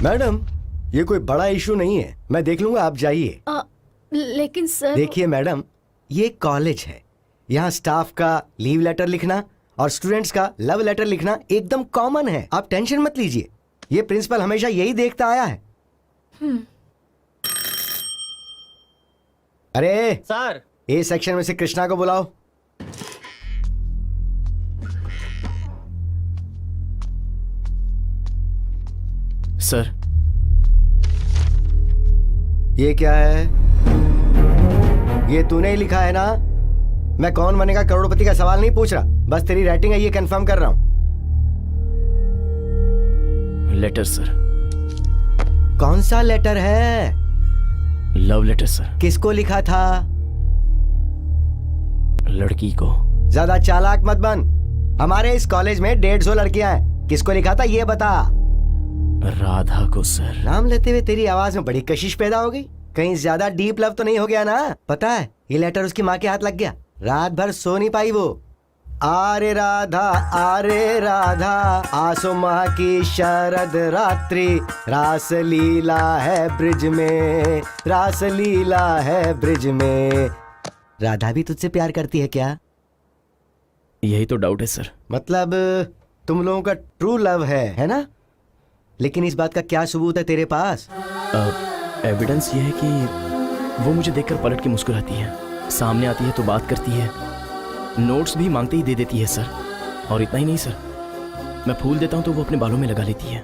S3: मैडम ये कोई बड़ा इशू नहीं है, मैं देख लूंगा, आप जाइए।
S11: लेकिन सर।
S3: देखिए मैडम, ये कॉलेज है, यहाँ स्टाफ का लीव लेटर लिखना और स्टूडेंट्स का लव लेटर लिखना एकदम कॉमन है, आप टेंशन मत लीजिए। ये प्रिंसिपल हमेशा यही देखता आया है। अरे
S10: सर,
S3: ए सेक्शन में से कृष्णा को बुलाओ।
S6: सर,
S3: ये क्या है? ये तूने ही लिखा है ना? मैं कौन बनेगा करोड़पति का सवाल नहीं पूछ रहा, बस तेरी राइटिंग है ये कंफर्म कर रहा हूं।
S6: Letter sir.
S3: कौन सा लेटर है?
S6: Love letter sir.
S3: किसको लिखा था?
S6: लड़की को।
S3: ज्यादा चालाक मत बन, हमारे इस कॉलेज में 150 लड़कियां हैं, किसको लिखा था ये बता।
S6: राधा को सर।
S3: नाम लेते हुए तेरी आवाज में बड़ी कशिश पैदा हो गई, कहीं ज्यादा डीप लव तो नहीं हो गया ना? पता है ये लेटर उसकी माँ के हाथ लग गया, रात भर सो नहीं पाई वो। आरे राधा आसो माह की शरद रात्रि, रास लीला है ब्रिज में, रास लीला है ब्रिज में। राधा भी तुझसे प्यार करती है क्या?
S6: यही तो डाउट है सर।
S3: मतलब तुम लोगों का ट्रू लव है ना? लेकिन इस बात का क्या सबूत है तेरे पास?
S6: एविडेंस ये है कि वो मुझे देखकर पलट के मुस्कुराती है, सामने आती है तो बात करती है, नोट्स भी मांगते ही दे देती है सर। और इतना ही नहीं सर, मैं फूल देता हूँ तो वो अपने बालों में लगा लेती है।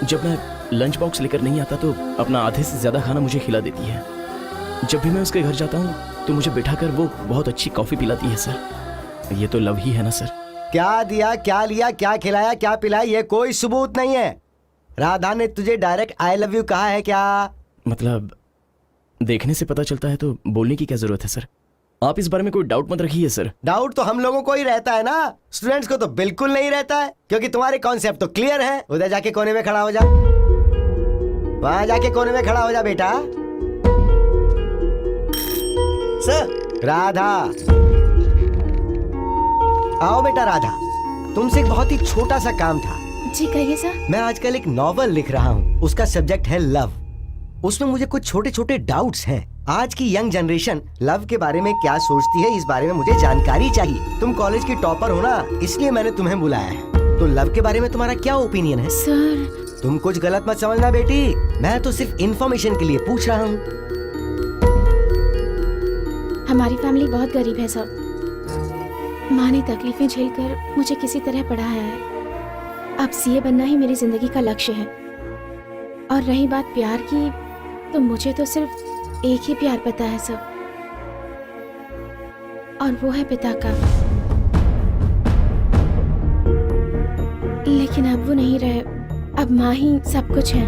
S6: जब मैं लंच बॉक्स लेकर नहीं आता तो अपना आधे से ज्यादा खाना मुझे खिला देती है। जब भी मैं उसके घर जाता हूँ तो मुझे बिठाकर वो बहुत अच्छी कॉफी पिलाती है सर। ये तो लव ही है ना सर?
S3: क्या दिया, क्या लिया, क्या खिलाया, क्या पिलाया, ये कोई सबूत नहीं है। राधा ने तुझे डायरेक्ट आई लव यू कहा है क्या?
S6: मतलब देखने से पता चलता है तो बोलने की क्या जरूरत है सर? आप इस बारे में कोई डाउट मत रखिए सर।
S3: डाउट तो हम लोगों को ही रहता है ना, स्टूडेंट्स को तो बिल्कुल नहीं रहता है, क्योंकि तुम्हारे कॉन्सेप्ट तो क्लियर है। उधर जाके कोने में खड़ा हो जा, वहां जाके कोने में खड़ा हो जा बेटा। सर। राधा आओ बेटा। राधा, तुमसे एक बहुत ही छोटा सा काम था।
S5: जी कहिए सर।
S3: मैं आजकल एक नॉवल लिख रहा हूँ, उसका सब्जेक्ट है लव। उसमें मुझे कुछ छोटे छोटे डाउट्स हैं। आज की यंग जनरेशन लव के बारे में क्या सोचती है, इस बारे में मुझे जानकारी चाहिए। तुम कॉलेज की टॉपर हो ना, इसलिए मैंने तुम्हें बुलाया है। तो लव के बारे में तुम्हारा क्या ओपिनियन है?
S5: सर
S3: तुम कुछ गलत मत समझना बेटी, मैं तो सिर्फ इंफॉर्मेशन के लिए पूछ रहा हूँ।
S5: हमारी फैमिली बहुत गरीब है सर। माँ ने तकलीफें झेलकर मुझे किसी तरह पढ़ाया है। अब सीए बनना ही मेरी जिंदगी का लक्ष्य है। और रही बात प्यार की, तो मुझे तो सिर्फ एक ही प्यार पता है सब, और वो है पिता का। लेकिन अब वो नहीं रहे, अब माँ ही सब कुछ है।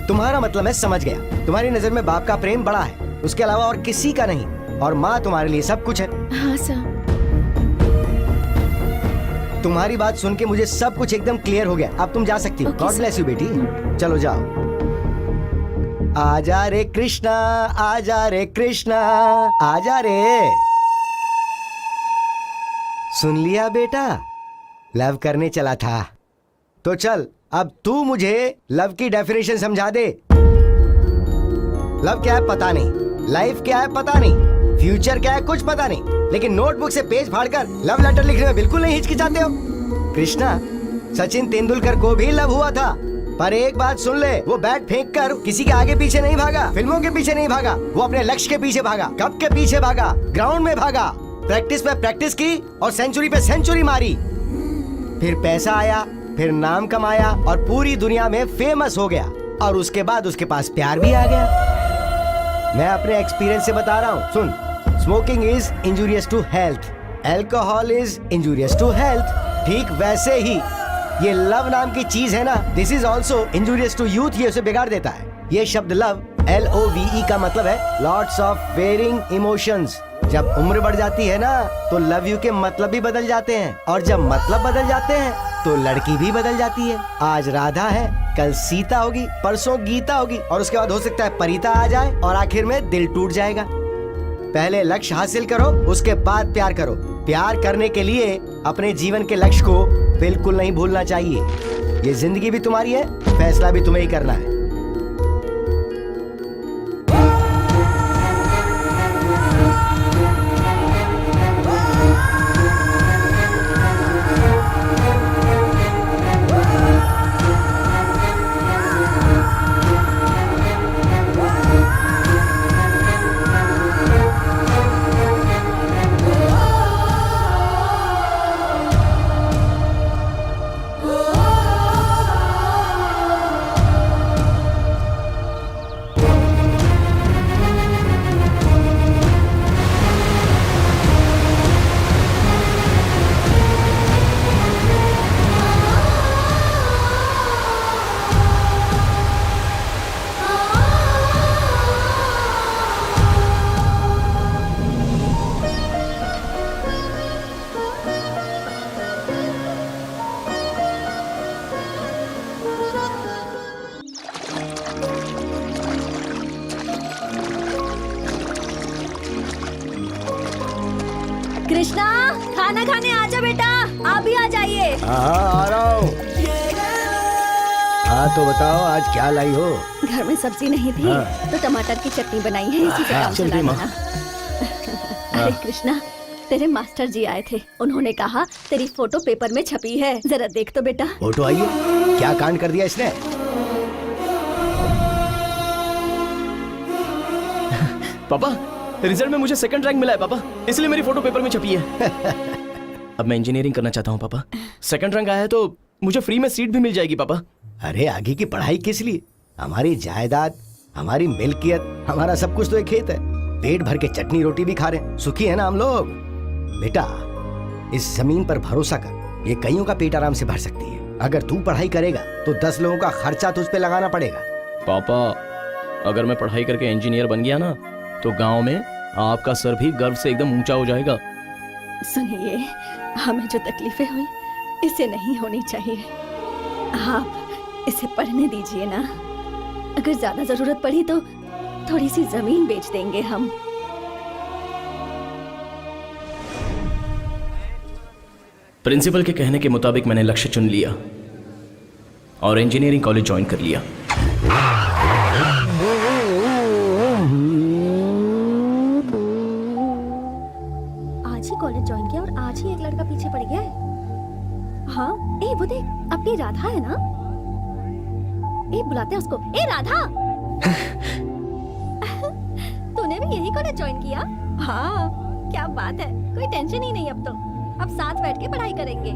S3: तुम्हारा मतलब मैं समझ गया। तुम्हारी नजर में बाप का प्रेम बड़ा है, उसके अलावा और किसी का नहीं, और माँ तुम्हारे लिए सब कुछ है।
S5: हाँ सर।
S3: तुम्हारी बात सुन के मुझे सब कुछ एकदम क्लियर हो गया। अब तुम जा सकती हो।
S5: Okay,
S3: God
S5: sir.
S3: Bless you बेटी। चलो जाओ। आजा रे कृष्णा, आजा रे कृष्णा, आजा रे। सुन लिया बेटा, लव करने चला था। तो चल अब तू मुझे लव की डेफिनेशन समझा दे। लव क्या है पता नहीं, लाइफ क्या है पता नहीं, फ्यूचर क्या है कुछ पता नहीं, लेकिन नोटबुक से पेज फाड़कर लव लेटर लिखने में बिल्कुल नहीं हिचकिचाते हो। कृष्णा, सचिन तेंदुलकर को भी लव हुआ था, पर एक बात सुन ले, वो बैट फेंक कर किसी के आगे पीछे नहीं भागा, फिल्मों के पीछे नहीं भागा, वो अपने लक्ष्य के पीछे भागा। कप के पीछे भागा, ग्राउंड में भागा, प्रैक्टिस पे प्रैक्टिस की और सेंचुरी पे सेंचुरी मारी। फिर पैसा आया, फिर नाम कमाया और पूरी दुनिया में फेमस हो गया, और उसके बाद उसके पास प्यार भी आ गया। मैं अपने एक्सपीरियंस से बता रहा हूँ, सुन। Smoking is injurious to health, alcohol is injurious to health. ठीक वैसे ही ये लव नाम की चीज है ना, this is also injurious to youth, ये उसे बिगाड़ देता है। ये शब्द लव, LOVE का मतलब है लॉट्स ऑफ वेरिंग इमोशंस। जब उम्र बढ़ जाती है ना, तो लव यू के मतलब भी बदल जाते हैं, और जब मतलब बदल जाते हैं तो लड़की भी बदल जाती है। आज राधा है, कल सीता होगी, परसों गीता होगी, और उसके बाद हो सकता है परिता आ जाए, और आखिर में दिल टूट जाएगा। पहले लक्ष्य हासिल करो, उसके बाद प्यार करो। प्यार करने के लिए अपने जीवन के लक्ष्य को बिल्कुल नहीं भूलना चाहिए। ये जिंदगी भी तुम्हारी है, फैसला भी तुम्हें ही करना है।
S11: कृष्णा, खाना खाने आजा बेटा, आप भी आ जाइए।
S3: हाँ, आ रहा हूँ। हाँ तो बताओ, आज क्या लाई हो?
S11: घर में सब्जी नहीं थी,
S3: हाँ।
S11: तो टमाटर की चटनी बनाई है, इसी से काम
S6: चल
S11: चला
S6: रही माँ।
S11: लेना। अरे कृष्णा, तेरे मास्टर जी आए थे, उन्होंने कहा तेरी फोटो पेपर में छपी है, जरा देख तो बेटा।
S3: फोटो आई है? क्या कांड कर दिया इसने?
S6: पापा, रिजल्ट में मुझे सेकंड रैंक मिला है पापा, इसलिए मेरी फोटो पेपर में छपी है। अब मैं इंजीनियरिंग करना चाहता हूँ पापा। सेकंड रैंक आया है तो मुझे फ्री में सीट भी मिल जाएगी पापा।
S3: अरे आगे की पढ़ाई किस लिए? हमारी जायदाद, हमारी मिल्कियत, हमारा सब कुछ तो एक खेत है। पेट भर के चटनी रोटी भी खा रहे हैं, सुखी है ना हम लोग। बेटा, इस जमीन पर भरोसा कर, ये कईयों का पेट आराम से भर सकती है। अगर तू पढ़ाई करेगा तो 10 लोगों का खर्चा तुझ पे लगाना पड़ेगा।
S6: पापा, अगर मैं पढ़ाई करके इंजीनियर बन गया ना, तो गांव में आपका सर भी गर्व से एकदम ऊंचा हो जाएगा।
S11: सुनिए, हमें जो तकलीफें हुई इसे नहीं होनी चाहिए। आप इसे पढ़ने दीजिए ना, अगर ज्यादा जरूरत पड़ी तो थोड़ी सी जमीन बेच देंगे हम।
S6: प्रिंसिपल के कहने के मुताबिक मैंने लक्ष्य चुन लिया और इंजीनियरिंग कॉलेज ज्वाइन कर लिया।
S11: आज ही कॉलेज ज्वाइन किया और आज ही एक लड़का पीछे पड़ गया है। हाँ, ए वो देख, अपनी राधा है ना? ए बुलाते हैं उसको। ए राधा, तूने भी यही कॉलेज ज्वाइन किया? हाँ, क्या बात है, कोई टेंशन ही नहीं। अब साथ बैठ के पढ़ाई करेंगे।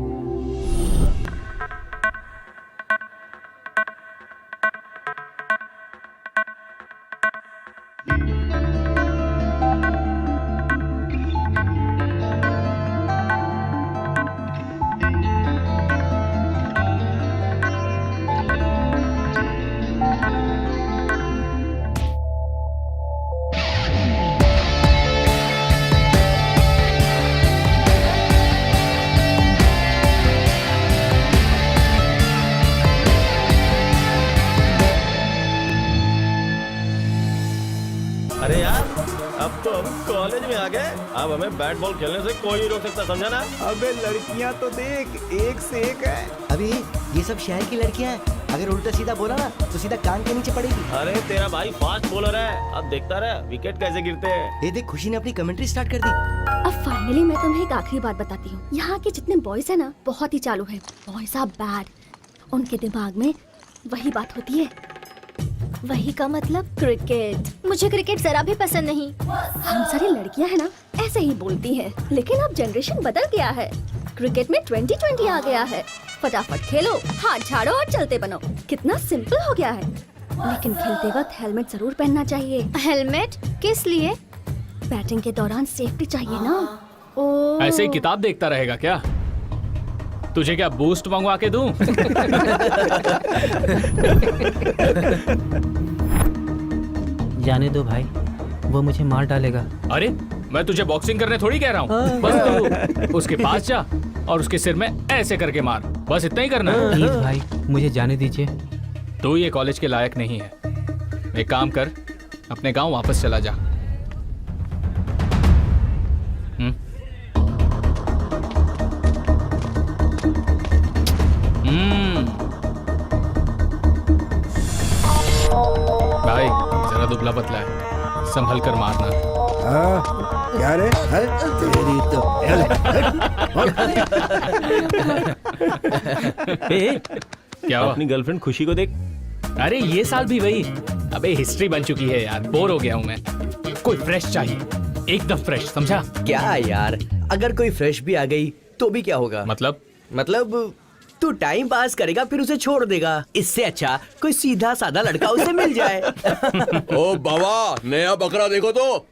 S2: आ गए, अब हमें बैट बॉल खेलने से कोई नहीं रोक सकता, समझा ना?
S1: अबे लड़कियां तो देख, एक से एक है।
S3: अभी ये सब शहर की लड़कियां हैं, अगर उल्टा सीधा बोला ना तो सीधा कान के नीचे पड़ेगी।
S2: अरे तेरा भाई फास्ट बॉलर है, अब देखता रहे विकेट कैसे गिरते हैं।
S3: ये देख, खुशी ने अपनी कमेंट्री स्टार्ट कर दी।
S11: अब फाइनली मैं तुम्हें एक आखिरी बात बताती हूँ। यहाँ के जितने बॉयज है ना, बहुत ही चालू है। Boys are bad. उनके दिमाग में वही बात होती है।
S7: वही का मतलब क्रिकेट। मुझे क्रिकेट जरा भी पसंद नहीं।
S11: हम सारी लड़कियाँ है ना ऐसे ही बोलती हैं, लेकिन अब जनरेशन बदल गया है। क्रिकेट में 2020 आ गया है। फटाफट खेलो, हाथ झाड़ो और चलते बनो। कितना सिंपल हो गया है। लेकिन खेलते वक्त हेलमेट जरूर पहनना चाहिए।
S7: हेलमेट किस लिए?
S11: बैटिंग के दौरान सेफ्टी चाहिए ना।
S7: ओ
S4: ऐसे ही किताब देखता रहेगा क्या? तुझे क्या बूस्ट मंगवा के दूं?
S12: जाने दो भाई, वो मुझे मार डालेगा।
S4: अरे मैं तुझे बॉक्सिंग करने थोड़ी कह रहा हूँ। बस तू उसके पास जा और उसके सिर में ऐसे करके मार, बस इतना ही करना है।
S12: प्लीज भाई, मुझे जाने दीजिए।
S4: तू ये कॉलेज के लायक नहीं है। एक काम कर, अपने गांव वापस चला जा। भाई जरा दुबला पतला है, संभल कर मारना।
S1: क्या रे? तेरी तो
S4: क्या हुआ?
S2: अपनी गर्लफ्रेंड खुशी को देख।
S4: अरे ये साल भी वही। अबे हिस्ट्री बन चुकी है यार, बोर हो गया हूँ मैं। कोई फ्रेश चाहिए, एकदम फ्रेश, समझा?
S10: क्या यार, अगर कोई फ्रेश भी आ गई तो भी क्या होगा? मतलब तू टाइम पास करेगा फिर उसे छोड़ देगा। इससे अच्छा कोई सीधा साधा लड़का उसे मिल जाए।
S13: ओ बाबा, नया बकरा देखो तो।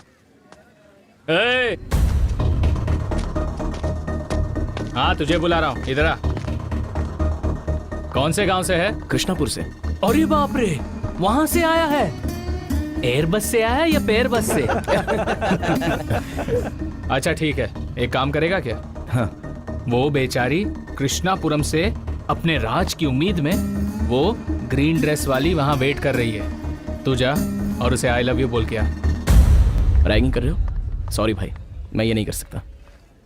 S4: हाँ तुझे बुला रहा हूँ, इधर आ। कौन से गांव से है?
S6: कृष्णापुर से।
S4: अरे बाप रे, वहां से आया है? एयर बस से आया है या पेयर बस से? अच्छा ठीक है, एक काम करेगा क्या?
S6: हाँ।
S4: वो बेचारी कृष्णापुरम से अपने राज की उम्मीद में वो ग्रीन ड्रेस वाली वहां वेट कर रही है। तू जा और उसे आई लव यू बोल के आ।
S6: रैगिंग कर रहे हो? सॉरी भाई, मैं ये नहीं कर सकता।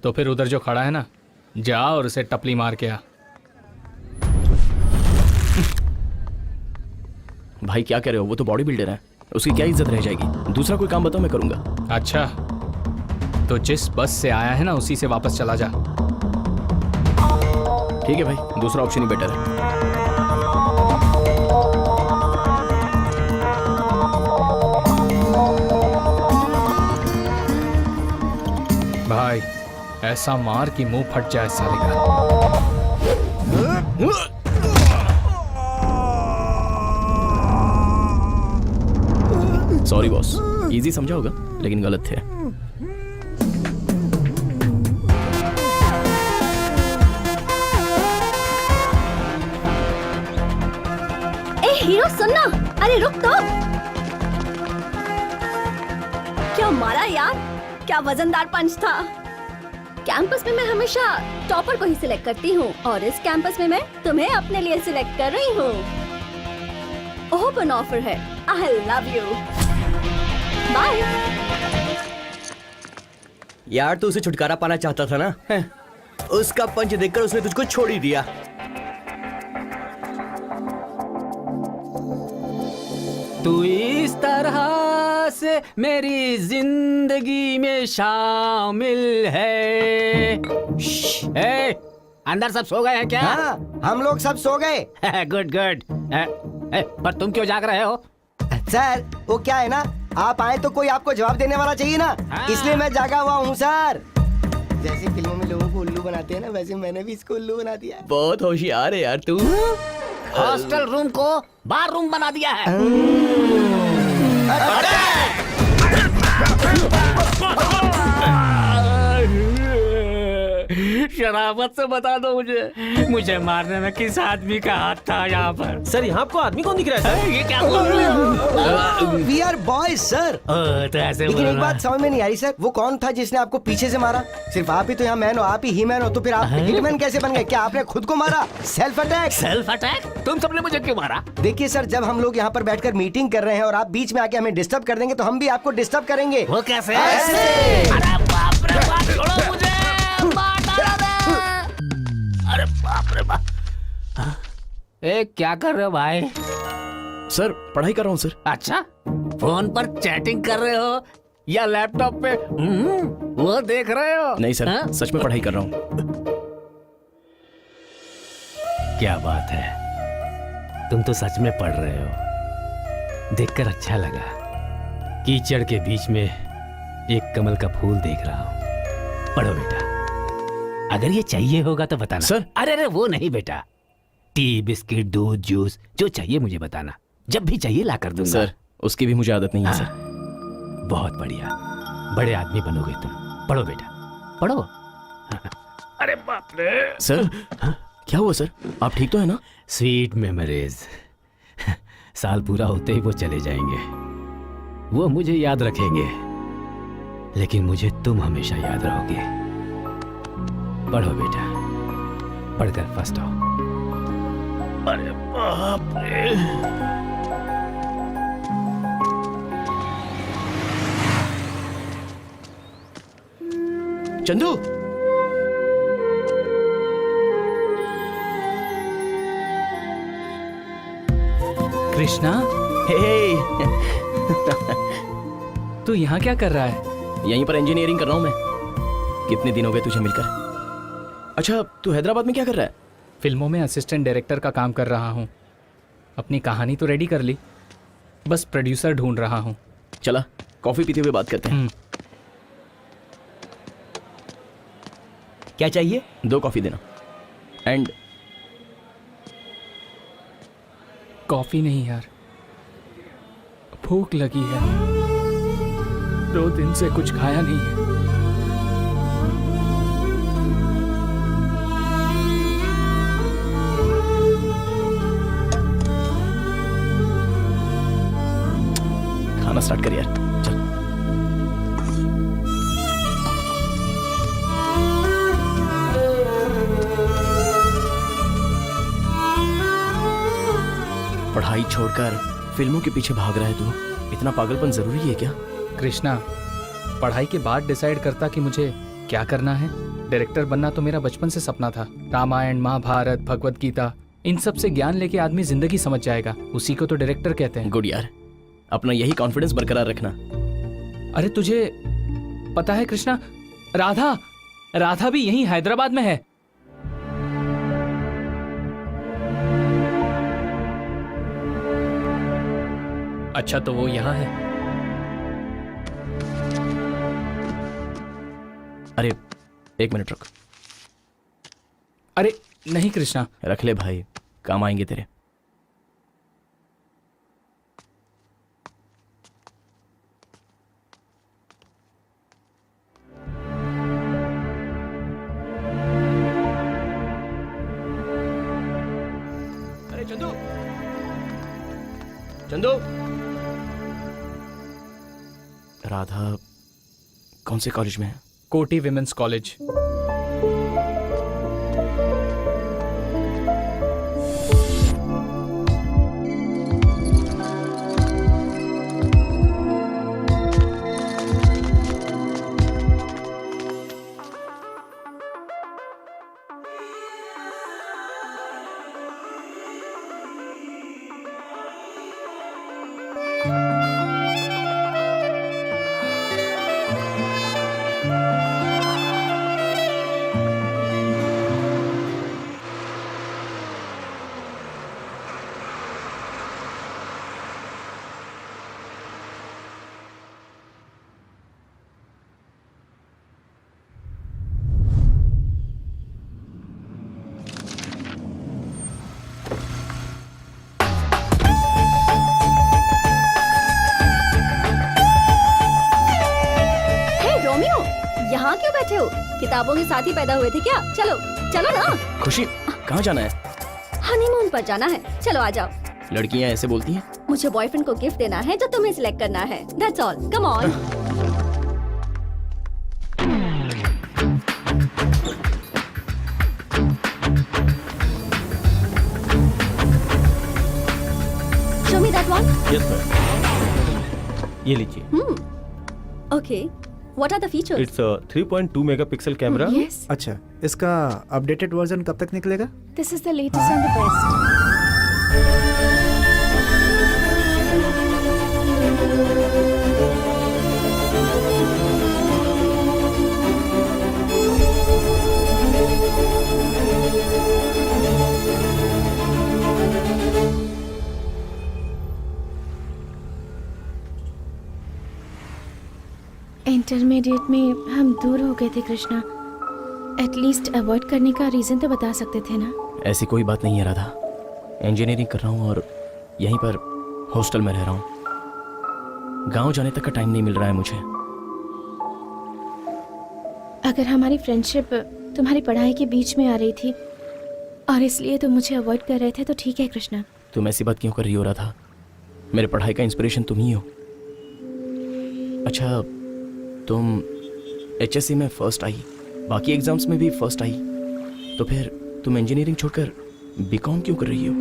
S4: तो फिर उधर जो खड़ा है ना, जा और उसे टपली मार के आ।
S6: भाई क्या कह रहे हो? वो तो बॉडी बिल्डर है, उसकी क्या इज्जत रह जाएगी? दूसरा कोई काम बताओ, मैं करूंगा।
S4: अच्छा तो जिस बस से आया है ना उसी से वापस चला जा।
S6: ठीक है भाई, दूसरा ऑप्शन ही बेटर है।
S4: भाई ऐसा मार कि मुंह फट जाए साले का।
S6: सॉरी बॉस, इजी समझा होगा लेकिन गलत थे।
S11: ए हीरो सुनना, अरे रुक तो। क्या मारा यार, क्या वजनदार पंच था। कैंपस में मैं हमेशा टॉपर को ही सिलेक्ट करती हूँ और इस कैंपस में मैं तुम्हें अपने लिए सिलेक्ट कर रही हूँ। ओपन ऑफर है, आई लव यू, बाय।
S10: यार तू उसे छुटकारा पाना चाहता था ना? उसका पंच देखकर उसने तुझको छोड़ ही दिया।
S8: तू इस तरह से मेरी जिंदगी में शामिल है। ए, अंदर सब सो गए हैं क्या?
S3: हाँ, हम लोग सब सो गए।
S8: Good good. पर तुम क्यों जाग रहे हो?
S3: सर वो क्या है ना, आप आए तो कोई आपको जवाब देने वाला चाहिए ना, इसलिए मैं जागा हुआ हूँ सर। जैसे फिल्मों में लोगों को उल्लू बनाते हैं ना, वैसे मैंने भी इसको उल्लू बना दिया।
S10: बहुत होशियार है यार तू।
S8: हॉस्टल रूम को बार रूम बना दिया है। शराफत से बता दो मुझे मारने में किस आदमी का हाथ था यहाँ पर?
S12: सर यहाँ आपको आदमी कौन दिख रहा है?
S8: ये क्या बोल रहे हो?
S3: We are boys sir.
S8: तो ऐसे
S3: लेकिन एक
S8: बोलना।
S3: बात समझ में नहीं आ रही सर, वो कौन था जिसने आपको पीछे से मारा? सिर्फ आप ही तो यहाँ मैन हो, आप ही मैन हो, तो फिर आप हिटमैन कैसे बन गए? क्या आपने खुद को मारा? Self attack?
S8: Self attack? तुम सबने मुझे क्यों मारा?
S3: देखिए सर, जब हम लोग यहाँ पर बैठकर मीटिंग कर रहे हैं और आप बीच में आके हमें डिस्टर्ब कर देंगे तो हम भी आपको डिस्टर्ब करेंगे।
S8: वो कैसे?
S3: ऐसे।
S8: अरे बाप रे बाप, छोड़ो मुझे, मार डालो रे। अरे बाप रे बाप। ए क्या कर रहे हो भाई?
S6: सर पढ़ाई कर रहा हूँ सर।
S8: अच्छा, फोन पर चैटिंग कर रहे हो या लैपटॉप पे वो देख रहे हो?
S6: नहीं सर,
S8: हाँ?
S6: सच में पढ़ाई कर रहा हूँ।
S8: क्या बात है, तुम तो सच में पढ़ रहे हो। देखकर अच्छा लगा। कीचड़ के बीच में एक कमल का फूल देख रहा हूँ। पढ़ो बेटा, अगर ये चाहिए होगा तो बताना।
S6: सर।
S8: अरे वो नहीं बेटा, टी बिस्किट दूध जूस जो चाहिए मुझे बताना, जब भी चाहिए ला कर दूंगा।
S6: सर उसकी भी मुझे आदत नहीं है सर।
S8: बहुत बढ़िया, बड़े आदमी बनोगे तुम। पढ़ो बेटा, पढ़ो। अरे बाप रे।
S6: सर क्या हुआ सर, आप ठीक तो है ना?
S8: स्वीट मेमोरीज, साल पूरा होते ही वो चले जाएंगे। वो मुझे याद रखेंगे, लेकिन मुझे तुम हमेशा याद रहोगे। पढ़ो बेटा, पढ़कर फर्स्ट हो। अरे बाप रे।
S6: चंदू,
S4: कृष्णा,
S6: हे
S4: तू यहाँ क्या कर रहा है?
S6: यहीं पर इंजीनियरिंग कर रहा हूँ मैं। कितने दिन हो गए तुझे मिलकर? अच्छा, तू हैदराबाद में क्या कर रहा है?
S4: फिल्मों में असिस्टेंट डायरेक्टर का काम कर रहा हूँ। अपनी कहानी तो रेडी कर ली, बस प्रोड्यूसर ढूंढ रहा हूँ।
S6: चला कॉफी पीते हुए बात करते हैं।
S10: क्या चाहिए?
S6: 2 कॉफी देना। एंड
S4: कॉफी नहीं यार, भूख लगी है। 2 दिन से कुछ खाया नहीं है।
S6: खाना स्टार्ट कर यार, चल। पढ़ाई छोड़कर फिल्मों के पीछे भाग रहा है तू। इतना पागलपन जरूरी है क्या?
S4: कृष्णा, पढ़ाई के बाद डिसाइड करता कि मुझे क्या करना है। डायरेक्टर बनना तो मेरा बचपन से सपना था। रामायण, महाभारत, भगवत गीता, इन सब से ज्ञान लेके आदमी जिंदगी समझ जाएगा। उसी को तो डायरेक्टर कहते हैं।
S6: गुड यार, अपना यही कॉन्फिडेंस बरकरार रखना।
S4: अरे तुझे पता है कृष्णा, राधा भी यहीं हैदराबाद में है। अच्छा, तो वो यहाँ है।
S6: अरे 1 मिनट रुक।
S4: अरे नहीं कृष्णा,
S6: रख ले भाई, काम आएंगे तेरे। अरे चंदू, चंदू। राधा कौन से कॉलेज में है?
S4: कोटी विमेंस कॉलेज।
S11: ख्वाबों के साथ ही पैदा हुए थे क्या? चलो चलो ना,
S6: खुशी कहाँ जाना है?
S11: हनीमून पर जाना है। चलो आ जाओ।
S6: लड़कियाँ ऐसे बोलती हैं?
S11: मुझे बॉयफ्रेंड को गिफ्ट देना है जो तुम्हें सिलेक्ट करना है। That's all, come on. Show me that one.
S2: Yes ma'am, ये लीजिए।
S11: Okay, what are the features?
S2: It's 3.2 megapixel camera.
S5: Yes,
S1: अच्छा, इसका अपडेटेड वर्जन कब तक निकलेगा?
S5: This is the latest and the best. Intermediate में हम दूर हो गए थे कृष्णा। एटलीस्ट अवॉइड करने का रीजन तो बता सकते थे ना।
S6: ऐसी कोई बात नहीं है राधा। इंजीनियरिंग कर रहा हूँ और यहीं पर हॉस्टल में रह रहा हूँ। गांव जाने तक का टाइम नहीं मिल रहा है मुझे।
S5: अगर हमारी फ्रेंडशिप तुम्हारी पढ़ाई के बीच में आ रही थी और इसलिए तुम मुझे अवॉइड कर रहे थे तो ठीक है कृष्णा।
S6: तुम ऐसी बात क्यों कर रही हो राधा? मेरे पढ़ाई का इंस्पिरेशन तुम ही हो। अच्छा, तुम HSC में फर्स्ट आई, बाकी एग्जाम्स में भी फर्स्ट आई, तो फिर तुम इंजीनियरिंग छोड़कर BCom क्यों कर रही हो?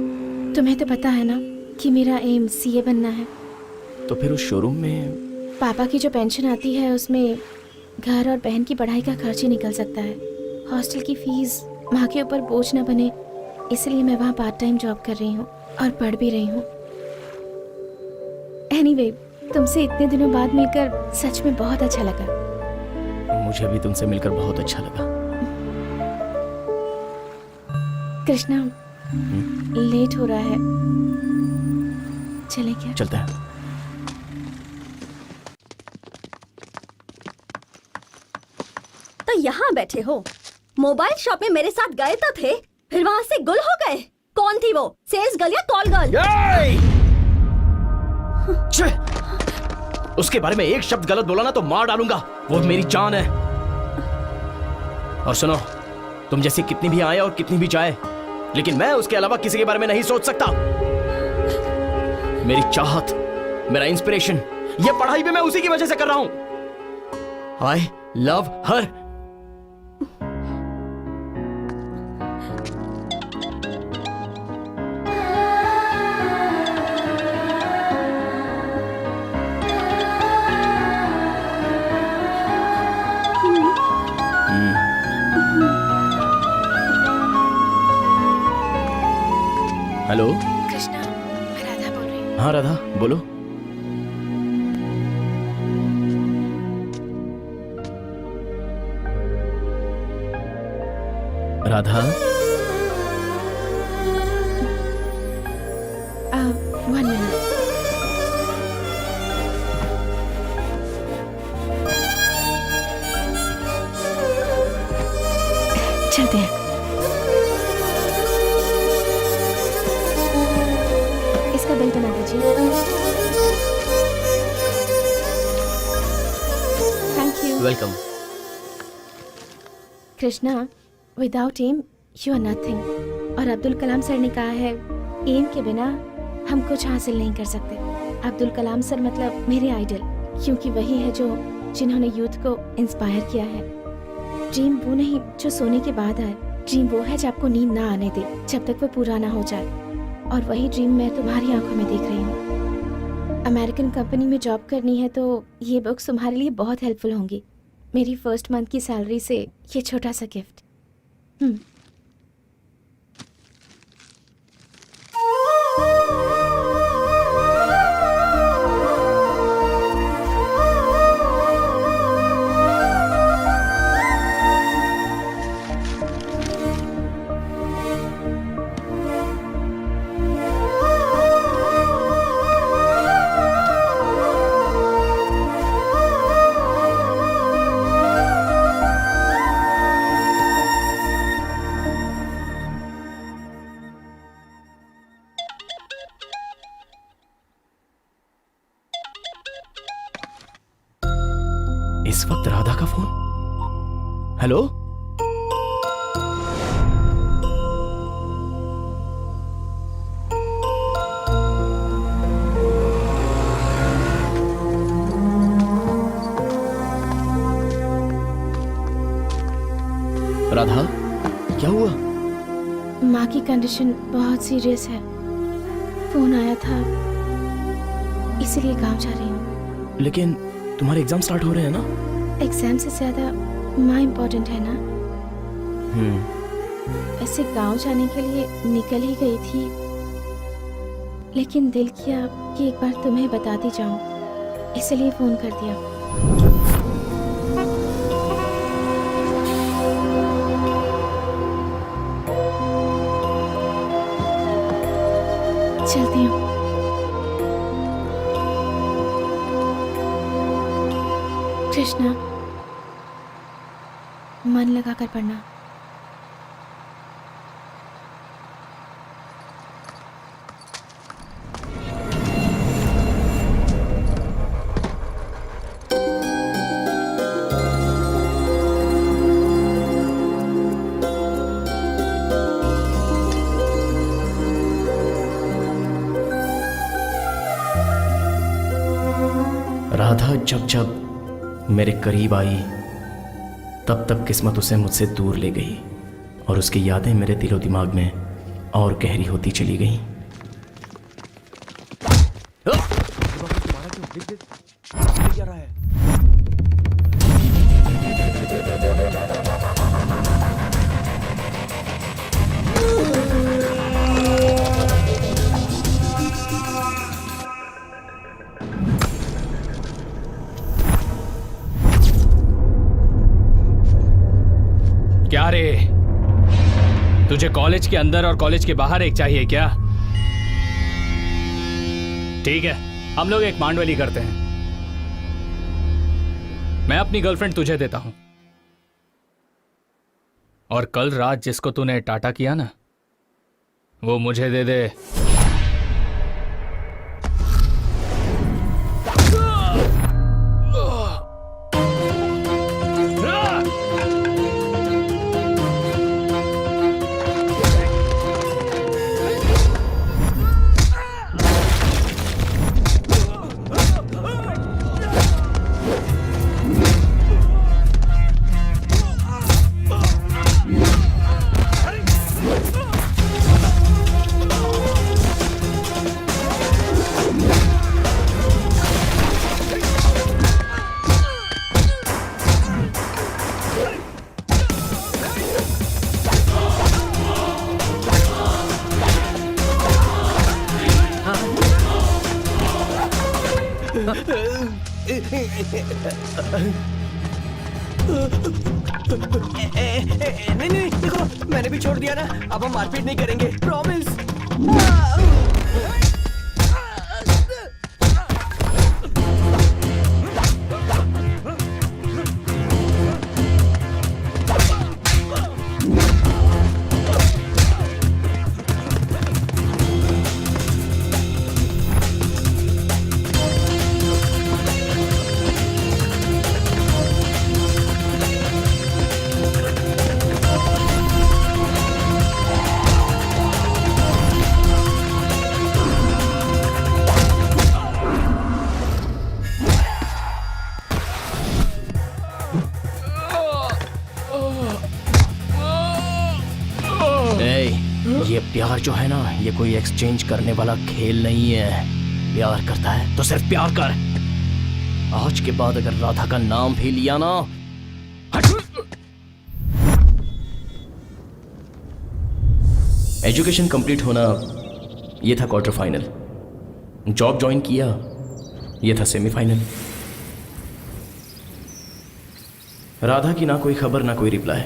S5: तुम्हें तो पता है ना कि मेरा एम CA बनना है।
S6: तो फिर उस शोरूम में
S5: पापा की जो पेंशन आती है उसमें घर और बहन की पढ़ाई का खर्च ही निकल सकता है। हॉस्टल की फीस माँ के ऊपर बोझ न बने, इसलिए मैं वहाँ पार्ट टाइम जॉब कर रही हूँ और पढ़ भी रही हूँ। एनीवे, तुमसे इतने दिनों बाद मिलकर सच में बहुत अच्छा लगा।
S6: मुझे भी तुमसे मिलकर बहुत अच्छा लगा।
S5: कृष्णा, लेट हो रहा है, चले क्या?
S6: चलते हैं।
S11: तो यहाँ बैठे हो, मोबाइल शॉप में मेरे साथ गए तो थे, फिर वहाँ से गुल हो गए। कौन थी वो? सेल्स गर्ल या कॉल गर्ल?
S6: उसके बारे में एक शब्द गलत बोला ना तो मार डालूंगा। वो मेरी जान है। और सुनो, तुम जैसी कितनी भी आए और कितनी भी जाए, लेकिन मैं उसके अलावा किसी के बारे में नहीं सोच सकता। मेरी चाहत, मेरा इंस्पिरेशन, ये पढ़ाई भी मैं उसी की वजह से कर रहा हूं। I love her. Hello
S5: Krishna, मैं राधा बोल रही हूँ।
S6: हाँ राधा, बोलो। Radha,
S5: one minute. चलते हैं। इसका बिल बना दीजिए। Thank you.
S6: Welcome.
S5: Krishna, without me you are nothing. और अब्दुल कलाम सर ने कहा है, एम के बिना हम कुछ हासिल नहीं कर सकते। अब्दुल कलाम सर मतलब मेरे आइडल, क्योंकि वही है जो जिन्होंने यूथ को इंस्पायर किया है। ड्रीम वो नहीं जो सोने के बाद आए, ड्रीम वो है जो आपको नींद ना आने दे जब तक वो पूरा ना हो जाए। और वही ड्रीम मैं तुम्हारी आंखों में देख रही हूँ। अमेरिकन कंपनी में जॉब करनी है तो ये बुक्स तुम्हारे लिए बहुत हेल्पफुल होंगी। मेरी फर्स्ट मंथ की सैलरी से ये छोटा सा गिफ्ट।
S6: इस वक्त राधा का फोन। हेलो राधा, क्या हुआ?
S5: माँ की कंडीशन बहुत सीरियस है। फोन आया था, इसीलिए गांव जा रही हूँ।
S6: लेकिन तुम्हारे एग्जाम स्टार्ट हो रहे हैं ना?
S5: एग्जाम से ज्यादा माँ इम्पोर्टेंट है ना। ऐसे गांव जाने के लिए निकल ही गई थी, लेकिन दिल किया कि एक बार तुम्हें बताती जाऊं, इसलिए फोन कर दिया। चलती हूँ। कृष्णा, मन लगा कर पढ़ना।
S6: राधा जब जब मेरे करीब आई, तब तक किस्मत उसे मुझसे दूर ले गई और उसकी यादें मेरे दिलो दिमाग में और गहरी होती चली गईं।
S4: क्या रे, तुझे कॉलेज के अंदर और कॉलेज के बाहर एक चाहिए क्या? ठीक है, हम लोग एक मांडवली करते हैं। मैं अपनी गर्लफ्रेंड तुझे देता हूं, और कल रात जिसको तूने टाटा किया ना, वो मुझे दे दे।
S10: नहीं नहीं, देखो मैंने भी छोड़ दिया ना, अब हम मारपीट नहीं करेंगे, प्रॉमिस।
S6: ये प्यार जो है ना, ये कोई एक्सचेंज करने वाला खेल नहीं है। प्यार करता है तो सिर्फ प्यार कर। आज के बाद अगर राधा का नाम भी लिया ना, एजुकेशन कंप्लीट होना ये था क्वार्टर फाइनल, जॉब ज्वाइन किया ये था सेमीफाइनल। राधा की ना कोई खबर ना कोई रिप्लाई।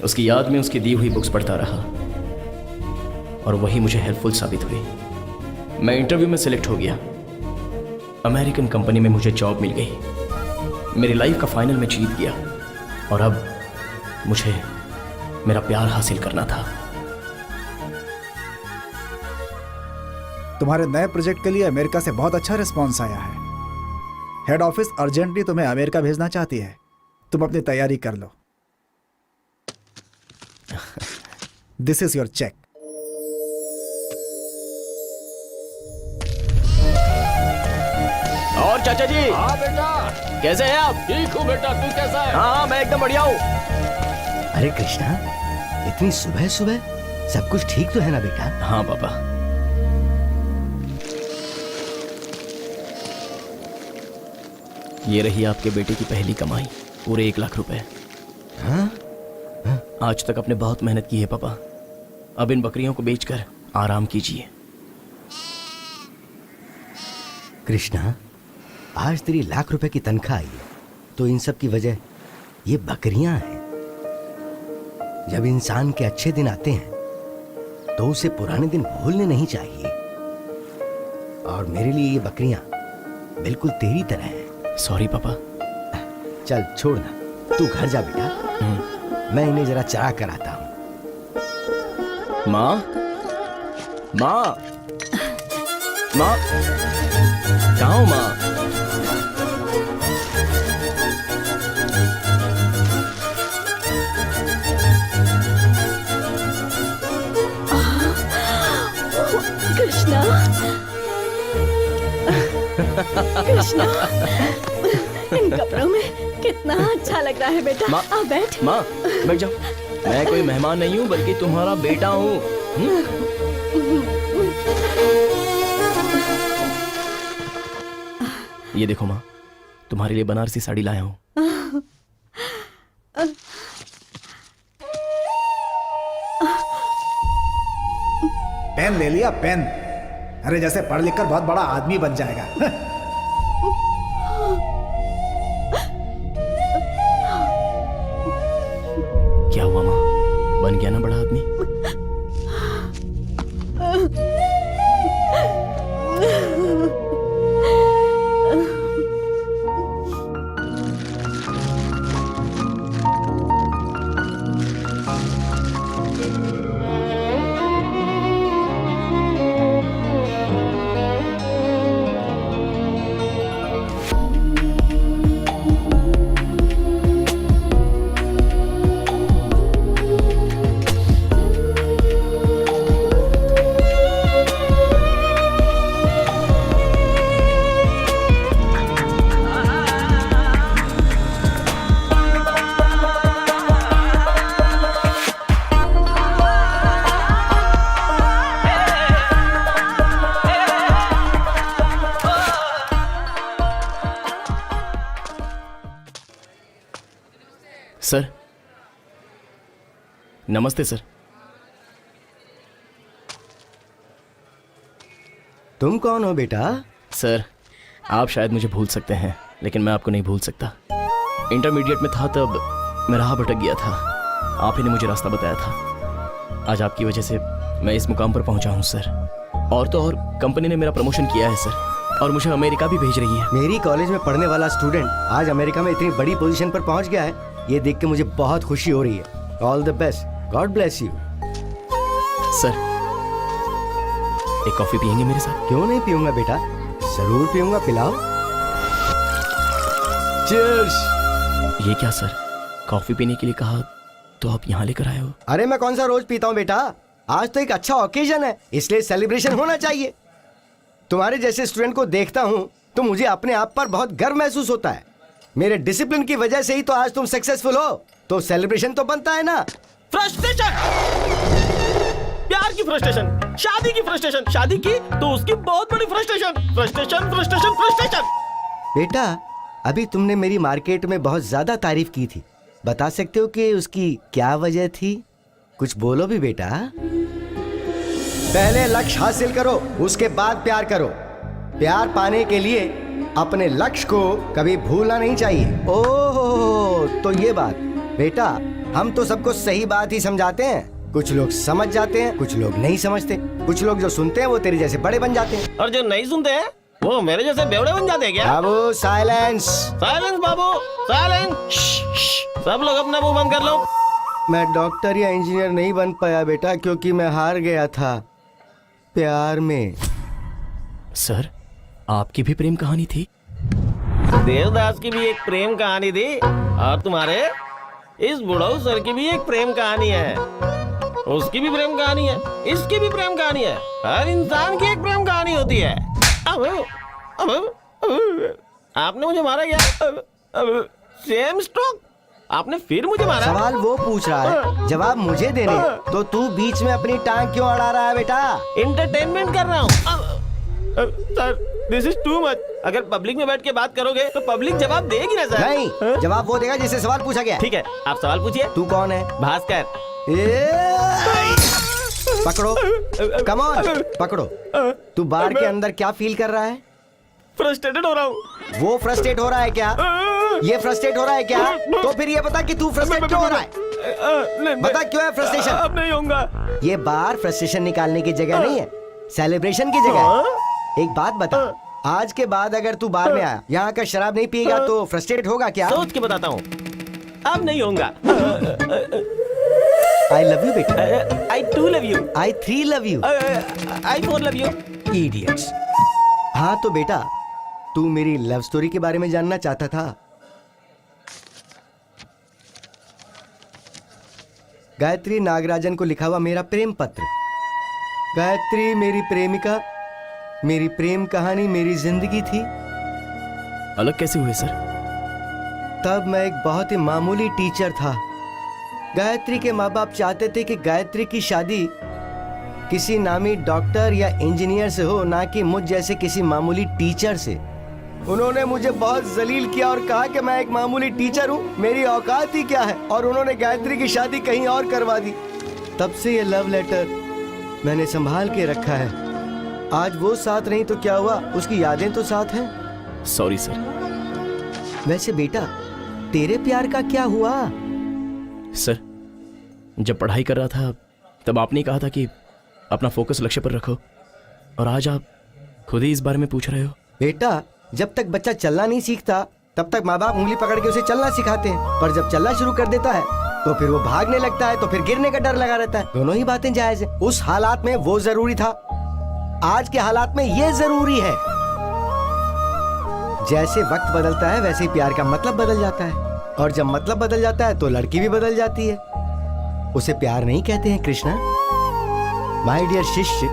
S6: उसकी याद में उसकी दी हुई बुक्स पढ़ता रहा और वही मुझे हेल्पफुल साबित हुई। मैं इंटरव्यू में सिलेक्ट हो गया, अमेरिकन कंपनी में मुझे जॉब मिल गई, मेरी लाइफ का फाइनल में जीत गया और अब मुझे मेरा प्यार हासिल करना था।
S1: तुम्हारे नए प्रोजेक्ट के लिए अमेरिका से बहुत अच्छा रिस्पॉन्स आया है। हेड ऑफिस अर्जेंटली तुम्हें अमेरिका भेजना चाहती है। तुम अपनी तैयारी कर लो। This is your cheque.
S6: और चाचा जी।
S2: हाँ बेटा।
S6: कैसे हैं आप?
S2: ठीक हूँ बेटा, तू कैसा है?
S6: हाँ मैं एकदम बढ़िया हूँ।
S3: अरे कृष्णा, इतनी सुबह सुबह सब कुछ ठीक तो है ना बेटा?
S6: हाँ पापा। ये रही आपके बेटे की पहली कमाई, पूरे 1 लाख रुपए।
S3: हाँ?
S6: आज तक आपने बहुत मेहनत की है पापा, अब इन बकरियों को बेचकर आराम कीजिए।
S3: कृष्णा, आज तेरी 1 लाख रुपए की तनख्वाह आई है, तो इन सब की वजह ये बकरियां हैं। जब इंसान के अच्छे दिन आते हैं तो उसे पुराने दिन भूलने नहीं चाहिए, और मेरे लिए ये बकरियां बिल्कुल तेरी तरह हैं।
S6: सॉरी पापा।
S3: चल छोड़ना, तू घर जा बेटा, मैं इन्हें जरा चरा कर आता हूं।
S6: माँ, माँ, माँ, कहाँ हो माँ?
S11: कृष्णा, कृष्णा, इन कपड़ों में कितना अच्छा लग रहा है बेटा।
S6: माँ,
S11: आ बैठ।
S6: माँ, बैठ जाओ। मैं कोई मेहमान नहीं हूँ, बल्कि तुम्हारा बेटा हूँ। ये देखो माँ, तुम्हारे लिए बनारसी साड़ी लाया हूँ।
S1: पेन ले लिया, पेन। अरे जैसे पढ़ लिख कर बहुत बड़ा आदमी बन जाएगा।
S6: क्या हुआ माँ, बन गया ना बड़ा आदमी? सर, नमस्ते सर।
S3: तुम कौन हो बेटा?
S6: सर, आप शायद मुझे भूल सकते हैं, लेकिन मैं आपको नहीं भूल सकता। इंटरमीडिएट में था तब मैं राह भटक गया था, आप ही ने मुझे रास्ता बताया था। आज आपकी वजह से मैं इस मुकाम पर पहुंचा हूं सर। और तो और कंपनी ने मेरा प्रमोशन किया है सर, और मुझे अमेरिका भी भेज रही है।
S3: मेरी कॉलेज में पढ़ने वाला स्टूडेंट आज अमेरिका में इतनी बड़ी पोजीशन पर पहुंच गया है, ये देख के मुझे बहुत खुशी हो रही है। All the best, God bless you.
S6: Sir, एक कॉफी पियेंगे मेरे साथ?
S3: क्यों नहीं पीऊंगा बेटा, जरूर पीऊंगा, पिलाओ। चीयर्स।
S6: ये क्या सर, कॉफी पीने के लिए कहा तो आप यहाँ लेकर आए हो?
S3: अरे मैं कौन सा रोज पीता हूँ बेटा, आज तो एक अच्छा ओकेजन है, इसलिए सेलिब्रेशन होना चाहिए। तुम्हारे जैसे स्टूडेंट को देखता हूँ तो मुझे अपने आप पर बहुत गर्व महसूस होता है। मेरे डिसिप्लिन की वजह से ही तो आज तुम सक्सेसफुल हो, तो सेलिब्रेशन तो बनता है ना।
S2: फ्रस्ट्रेशन, प्यार की फ्रस्ट्रेशन, शादी की फ्रस्ट्रेशन, शादी की तो उसकी बहुत बड़ी फ्रस्ट्रेशन, फ्रस्ट्रेशन फ्रस्ट्रेशन फ्रस्ट्रेशन।
S3: बेटा, अभी तुमने मेरी मार्केट में बहुत ज्यादा तारीफ की थी, बता सकते हो कि उसकी क्या वजह थी? कुछ बोलो भी बेटा। पहले लक्ष्य हासिल करो, उसके बाद प्यार करो। प्यार पाने के लिए अपने लक्ष्य को कभी भूलना नहीं चाहिए। ओह, तो ये बात। बेटा, हम तो सबको सही बात ही समझाते हैं, कुछ लोग समझ जाते हैं, कुछ लोग नहीं समझते। कुछ लोग जो सुनते हैं वो तेरे जैसे बड़े बन जाते हैं,
S2: और जो नहीं सुनते हैं वो मेरे जैसे बेवड़े बन जाते हैं क्या?
S3: बाबू साइलेंस।
S2: साइलेंस बाबू, साइलेंस। सब लोग अपना मुंह बंद कर लो।
S3: मैं डॉक्टर या इंजीनियर नहीं बन पाया बेटा, क्योंकि मैं हार गया था प्यार में।
S6: सर, आपकी भी प्रेम कहानी थी?
S2: देवदास की भी एक प्रेम कहानी थी, और तुम्हारे इस बुढ़ऊ सर की भी एक प्रेम कहानी है, उसकी भी प्रेम कहानी है, इसकी भी प्रेम कहानी है। हर इंसान की एक प्रेम कहानी होती है। अब आपने मुझे मारा क्या? सेम स्ट्रोक, आपने फिर मुझे मारा।
S3: सवाल वो पूछ रहा है, जवाब मुझे देने, तो तू बीच में अपनी टांग क्यों अड़ा रहा है बेटा?
S2: एंटरटेनमेंट कर रहा हूँ। Sir this is too much. अगर पब्लिक में बैठ के बात करोगे तो पब्लिक जवाब देगी ना सर।
S3: नहीं, जवाब वो देगा जिससे सवाल पूछा गया।
S2: ठीक है, आप सवाल पूछिए।
S3: तू कौन है?
S2: भास्कर।
S3: पकड़ो, कम ऑन, पकड़ो। तू बार के अंदर क्या फील कर रहा है?
S2: फ्रस्ट्रेटेड हो रहा हूँ।
S3: वो फ्रस्ट्रेट हो रहा है क्या? ये फ्रस्ट्रेट हो रहा है क्या? तो फिर ये बता कि तू फ्रस्ट्रेट क्यों हो रहा है? बता क्यों है फ्रस्ट्रेशन?
S2: अब नहीं होगा।
S3: ये बार फ्रस्ट्रेशन निकालने की जगह नहीं है, सेलिब्रेशन की जगह है। एक बात बता, आज के बाद अगर तू बार में आया, यहाँ का शराब नहीं पिएगा तो फ्रस्ट्रेट होगा क्या?
S2: सोच के बताता हूँ, अब नहीं होगा।
S3: आई लव यू बेटा।
S2: I too love you.
S3: I 3 love you.
S2: I 4 love you.
S3: Idiots. हाँ तो बेटा, तू मेरी लव स्टोरी के बारे में जानना चाहता था। गायत्री नागराजन को लिखा हुआ मेरा प्रेम पत्र। गायत्री मेरी प्रेमिका, मेरी प्रेम कहानी मेरी जिंदगी थी।
S6: अलग कैसे हुए सर?
S3: तब मैं एक बहुत ही मामूली टीचर था। गायत्री के माँ बाप चाहते थे कि गायत्री की शादी किसी नामी डॉक्टर या इंजीनियर से हो, ना कि मुझ जैसे किसी मामूली टीचर से। उन्होंने मुझे बहुत जलील किया और कहा कि मैं एक मामूली टीचर हूँ, मेरी औकात ही क्या है, और उन्होंने गायत्री की शादी कहीं और करवा दी। तब से ये लव लेटर मैंने संभाल के रखा है। आज वो साथ नहीं तो क्या हुआ, उसकी यादें तो साथ हैं।
S6: Sorry sir.
S3: वैसे बेटा, तेरे प्यार का क्या हुआ?
S6: सर, जब पढ़ाई कर रहा था तब आपने कहा था कि अपना फोकस लक्ष्य पर रखो, और आज आप खुद ही इस बारे में पूछ रहे हो।
S3: बेटा, जब तक बच्चा चलना नहीं सीखता तब तक माँ बाप उंगली पकड़ के उसे चलना सिखाते हैं, पर जब चलना शुरू कर देता है तो फिर वो भागने लगता है, तो फिर गिरने का डर लगा रहता है। दोनों ही बातें जायज है। उस हालात में वो जरूरी था, आज के हालात में ये जरूरी है। जैसे वक्त बदलता है वैसे ही प्यार का मतलब बदल जाता है, और जब मतलब बदल जाता है तो लड़की भी बदल जाती है। उसे प्यार नहीं कहते हैं कृष्णा। माय डियर शिष्य,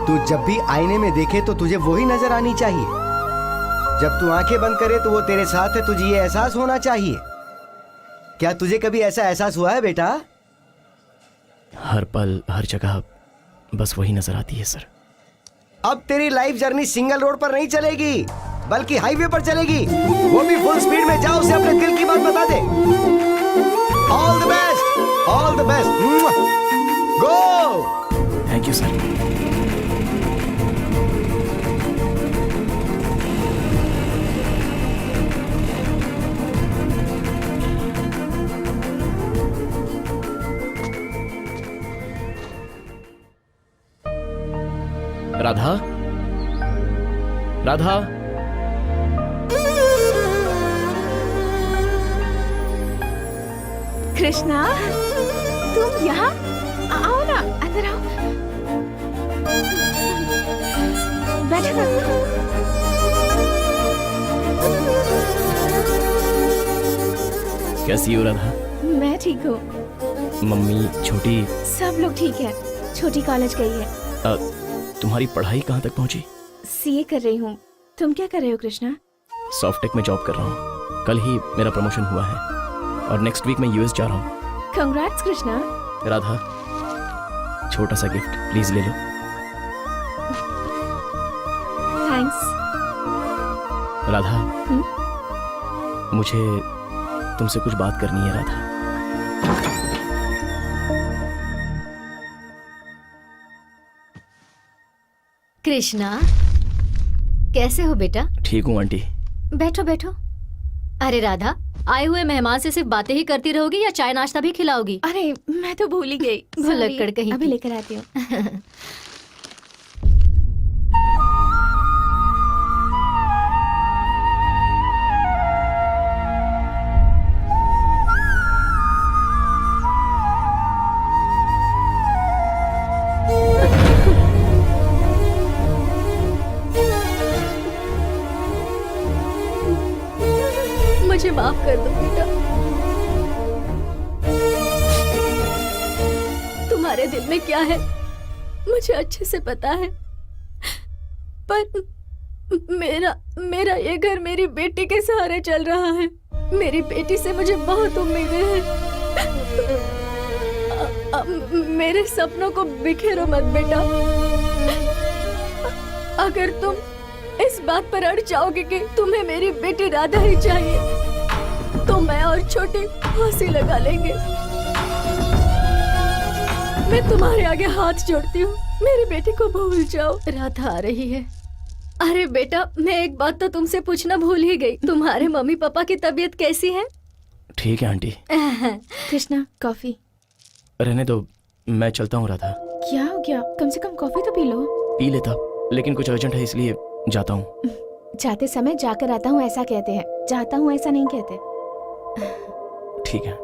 S3: तू जब भी आईने में देखे तो तुझे वही नजर आनी चाहिए। जब तू आंखें बंद करे तो वो तेरे साथ है, तुझे ये एहसास होना चाहिए। क्या तुझे कभी ऐसा एहसास हुआ है बेटा?
S6: हर पल हर जगह बस वही नजर आती है सर।
S3: अब तेरी लाइफ जर्नी सिंगल रोड पर नहीं चलेगी, बल्कि हाईवे पर चलेगी, वो भी फुल स्पीड में। जाओ, उसे अपने दिल की बात बता दे। All the best, all the best, go.
S6: Thank you sir. Radha, Radha,
S5: Krishna, तुम यहाँ? आओ ना, अंदर आओ, बैठो ना।
S6: कैसी हो राधा?
S5: मैं ठीक हूँ।
S6: मम्मी, छोटी?
S5: सब लोग ठीक है। छोटी कॉलेज गई है।
S6: तुम्हारी पढ़ाई कहाँ तक पहुँची?
S5: सीए कर रही हूँ। तुम क्या कर रहे हो कृष्णा?
S6: सॉफ्टटेक में जॉब कर रहा हूँ। कल ही मेरा प्रमोशन हुआ है और नेक्स्ट वीक मैं यूएस जा रहा हूँ।
S5: कंग्रेट्स कृष्णा।
S6: राधा, छोटा सा गिफ्ट प्लीज ले लो।
S5: थैंक्स।
S6: राधा, मुझे तुमसे कुछ बात करनी है राधा।
S7: कृष्णा, कैसे हो बेटा?
S6: ठीक हूँ आंटी।
S7: बैठो बैठो। अरे राधा, आए हुए मेहमान से सिर्फ बातें ही करती रहोगी या चाय नाश्ता भी खिलाओगी?
S5: अरे मैं तो भूल ही गई।
S7: भुलक्कड़ कहीं
S5: अभी
S7: की।
S5: लेकर आती हूँ।
S11: मुझे माफ कर दो बेटा। तुम्हारे दिल में क्या है मुझे अच्छे से पता है, पर मेरा ये घर मेरी बेटी के सहारे चल रहा है। मेरी बेटी से मुझे बहुत उम्मीदें हैं। मेरे सपनों को बिखेरो मत बेटा। अगर तुम इस बात पर अड़ जाओगे कि तुम्हें मेरी बेटी राधा ही चाहिए, तो मैं और छोटी फांसी लगा लेंगे। मैं तुम्हारे आगे हाथ जोड़ती हूँ, मेरी बेटी को भूल जाओ। राधा आ रही है। अरे बेटा, मैं एक बात तो तुमसे पूछना भूल ही गई। तुम्हारे मम्मी पापा की तबीयत कैसी है?
S6: ठीक है आंटी।
S5: कृष्णा, कॉफी।
S6: रहने दो, मैं चलता हूँ राधा।
S5: क्या हो गया? कम से कम कॉफी तो पी लो।
S6: पी लेता, लेकिन कुछ अर्जेंट है इसलिए जाता हूँ।
S5: जाते समय जाकर आता हूँ ऐसा कहते हैं, जाता हूँ ऐसा नहीं कहते।
S6: ठीक है।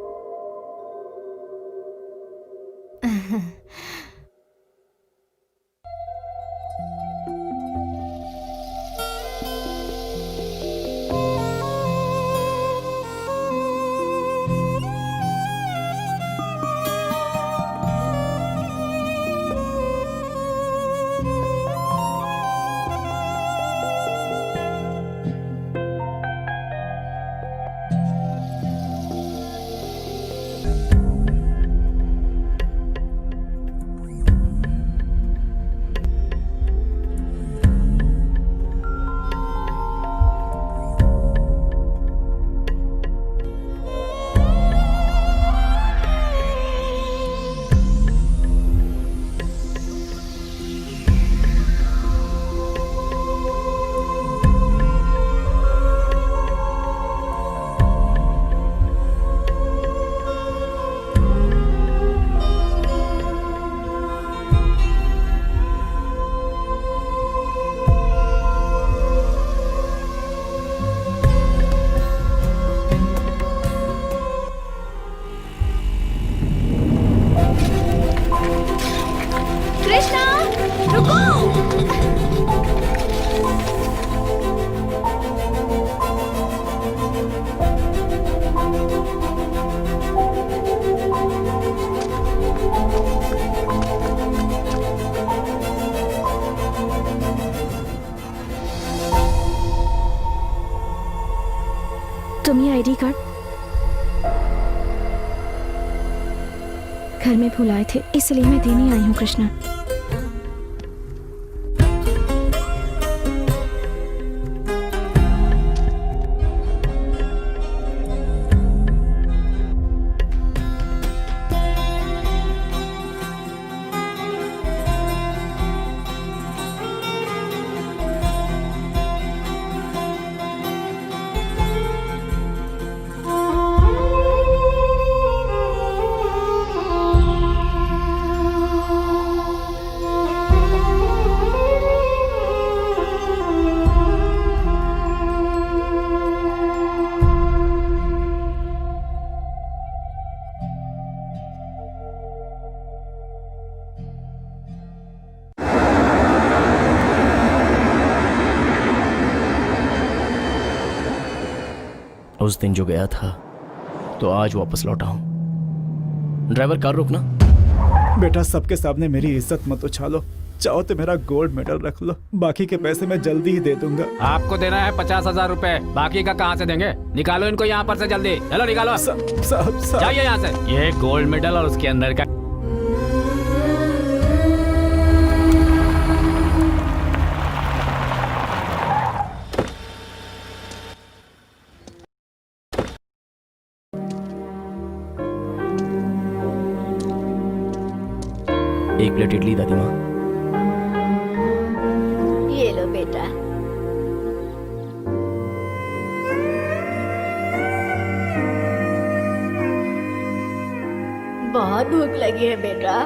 S5: तुम ये आईडी कार्ड घर में भूल आए थे, इसलिए मैं देने आई हूँ कृष्णा।
S6: उस दिन जो गया था तो आज वापस लौटा हूं। ड्राइवर कार रोकना।
S1: बेटा, सबके सामने मेरी इज्जत मत उछालो। चाहो तो मेरा गोल्ड मेडल रख लो, बाकी के पैसे मैं जल्दी ही दे दूंगा।
S8: आपको देना है 50,000 रुपए, बाकी का कहाँ से देंगे? निकालो इनको यहाँ पर से जल्दी, चलो निकालो।
S1: साहब
S8: जाइए यहाँ से। ये गोल्ड मेडल और उसके अंदर का
S6: एक प्लेट इडली दादी माँ।
S7: ये लो बेटा। बहुत भूख लगी है बेटा।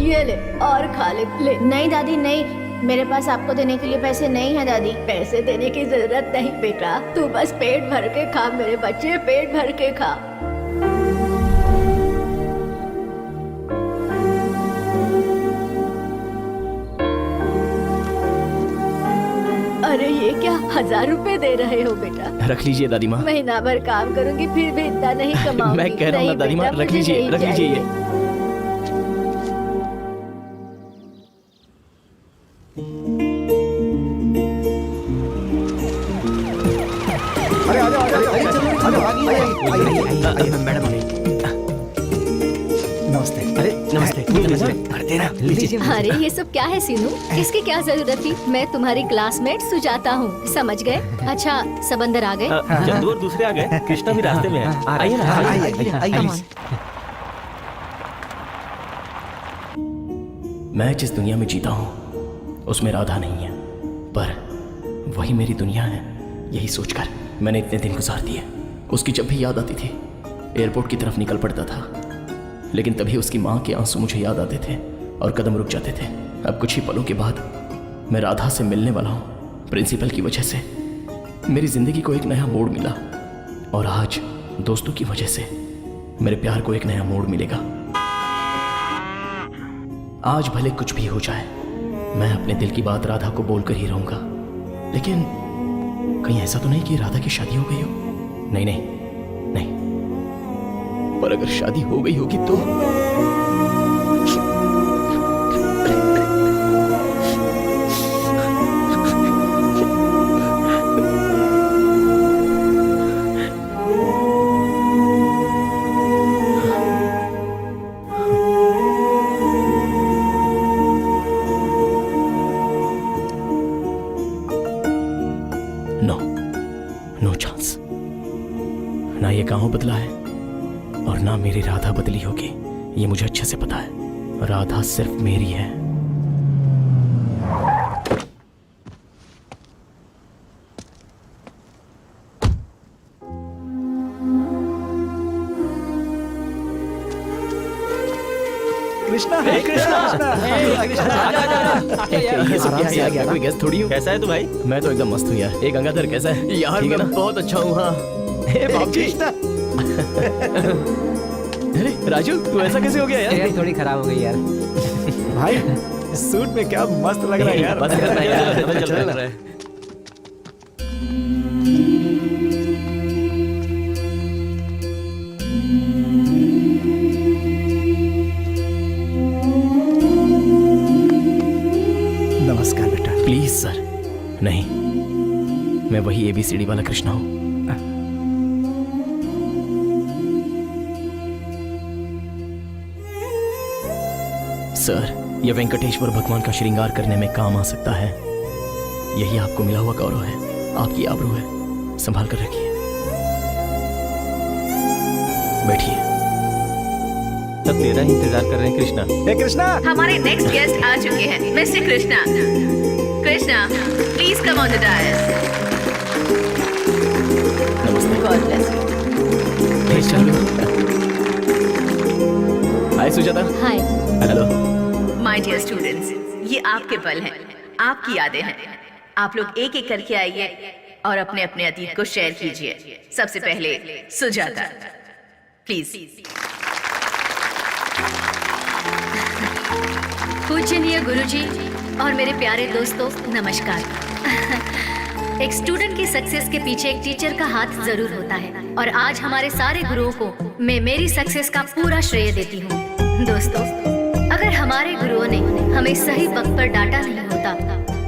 S7: ये ले और खा ले।
S5: नहीं दादी नहीं, मेरे पास आपको देने के लिए पैसे नहीं है दादी।
S7: पैसे देने की जरूरत नहीं बेटा, तू बस पेट भर के खा मेरे बच्चे, पेट भर के खा। अरे ये क्या 1000 रुपए दे रहे हो बेटा?
S6: रख लीजिए दादी माँ।
S7: महीना भर काम करूंगी फिर भी इतना नहीं कमाऊंगी।
S6: मैं कह रहा हूँ ना दादी माँ, रख लीजिए, रख लीजिए ये।
S1: अरे आ जाओ, आ जाओ, आ जाओ। नमस्ते।
S3: अरे नमस्ते नमस्ते। करते ना लीजिए।
S7: अरे ये सब क्या है सीनू? इसकी क्या जरूरत थी? मैं तुम्हारी क्लासमेट सुजाता हूँ, समझ गए? अच्छा सब अंदर आ गए?
S2: चंदू और दूसरे आ गए, कृष्णा भी रास्ते में है। आइए ना,
S3: आइए।
S6: मैं जिस दुनिया में जीता हूँ उसमें राधा नहीं है, पर वही मेरी दुनिया है। यही सोचकर मैंने इतने दिन गुजार दिए। उसकी जब भी याद आती थी एयरपोर्ट की तरफ निकल पड़ता था, लेकिन तभी उसकी माँ के आंसू मुझे याद आते थे और कदम रुक जाते थे। अब कुछ ही पलों के बाद मैं राधा से मिलने वाला हूँ। प्रिंसिपल की वजह से मेरी जिंदगी को एक नया मोड़ मिला, और आज दोस्तों की वजह से मेरे प्यार को एक नया मोड़ मिलेगा। आज भले कुछ भी हो जाए, मैं अपने दिल की बात राधा को बोलकर ही रहूंगा। लेकिन कहीं ऐसा तो नहीं कि राधा की शादी हो गई हो? नहीं नहीं नहीं, पर अगर शादी हो गई होगी तो नो चांस। ना ये गांव बदला है और ना मेरी राधा बदली होगी, ये मुझे अच्छे से पता है। राधा सिर्फ मेरी है।
S1: कृष्णा है,
S6: कोई गेस्ट थोड़ी हूँ। कैसा है तू भाई? मैं तो एकदम मस्त हूँ यार। एक गंगाधर कैसा है? यार मैं बहुत अच्छा हूँ। हाँ अरे राजू, तू ऐसा कैसे हो गया यार?
S12: थोड़ी खराब हो गई यार।
S1: भाई सूट में क्या मस्त लग रहा है यार।
S6: बस करना यार, चल रहा है।
S1: नमस्कार बेटा।
S6: Please sir. नहीं, मैं वही ABCD वाला कृष्णा हूँ। सर, यह वेंकटेश्वर भगवान का श्रृंगार करने में काम आ सकता है। यही आपको मिला हुआ गौरव है, आपकी आबरू है। संभाल कर रखिए। बैठिए।
S2: तब तेरा ही इंतजार कर रहे हैं कृष्णा।
S1: हे कृष्णा,
S5: हमारे नेक्स्ट गेस्ट आ चुके हैं, mister Krishna. Krishna, please come on the dais.
S6: नमस्ते।
S5: God bless you.
S6: Hi Sujata.
S7: Hi.
S6: Hello.
S5: My dear students, ये आपके पल हैं, आपकी यादें हैं। आप लोग एक एक करके आइए और अपने अपने अतीत को शेयर कीजिए। सबसे पहले सुजाता, प्लीज।
S7: पूजनीय गुरुजी और मेरे प्यारे दोस्तों, नमस्कार। एक स्टूडेंट की सक्सेस के पीछे एक टीचर का हाथ जरूर होता है, और आज हमारे सारे गुरुओं को मैं मेरी सक्सेस का पूरा श्रेय देती हूँ। दोस्तों, अगर हमारे गुरुओं ने हमें सही वक्त पर डांटा नहीं होता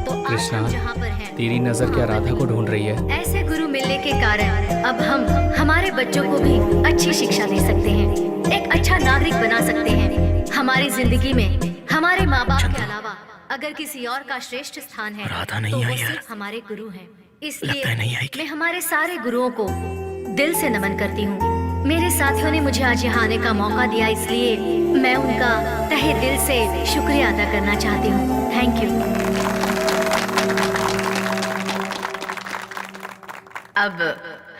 S7: तो आज हम जहाँ पर हैं,
S4: तेरी नजर क्या राधा को ढूंढ रही है?
S7: ऐसे गुरु मिलने के कारण अब हम हमारे बच्चों को भी अच्छी शिक्षा दे सकते हैं, एक अच्छा नागरिक बना सकते हैं। हमारी जिंदगी में हमारे माँ बाप के अलावा अगर किसी और का श्रेष्ठ स्थान है
S6: राधा नहीं
S7: तो वो
S6: आई यार।
S7: सिर्फ हमारे गुरु हैं।
S6: लगता है नहीं
S7: इसलिए
S6: आएगी।
S7: मैं हमारे सारे गुरुओं को दिल से नमन करती हूँ। मेरे साथियों ने मुझे आज यहाँ आने का मौका दिया, इसलिए मैं उनका तहे दिल से शुक्रिया अदा करना चाहती हूँ। Thank you.
S5: अब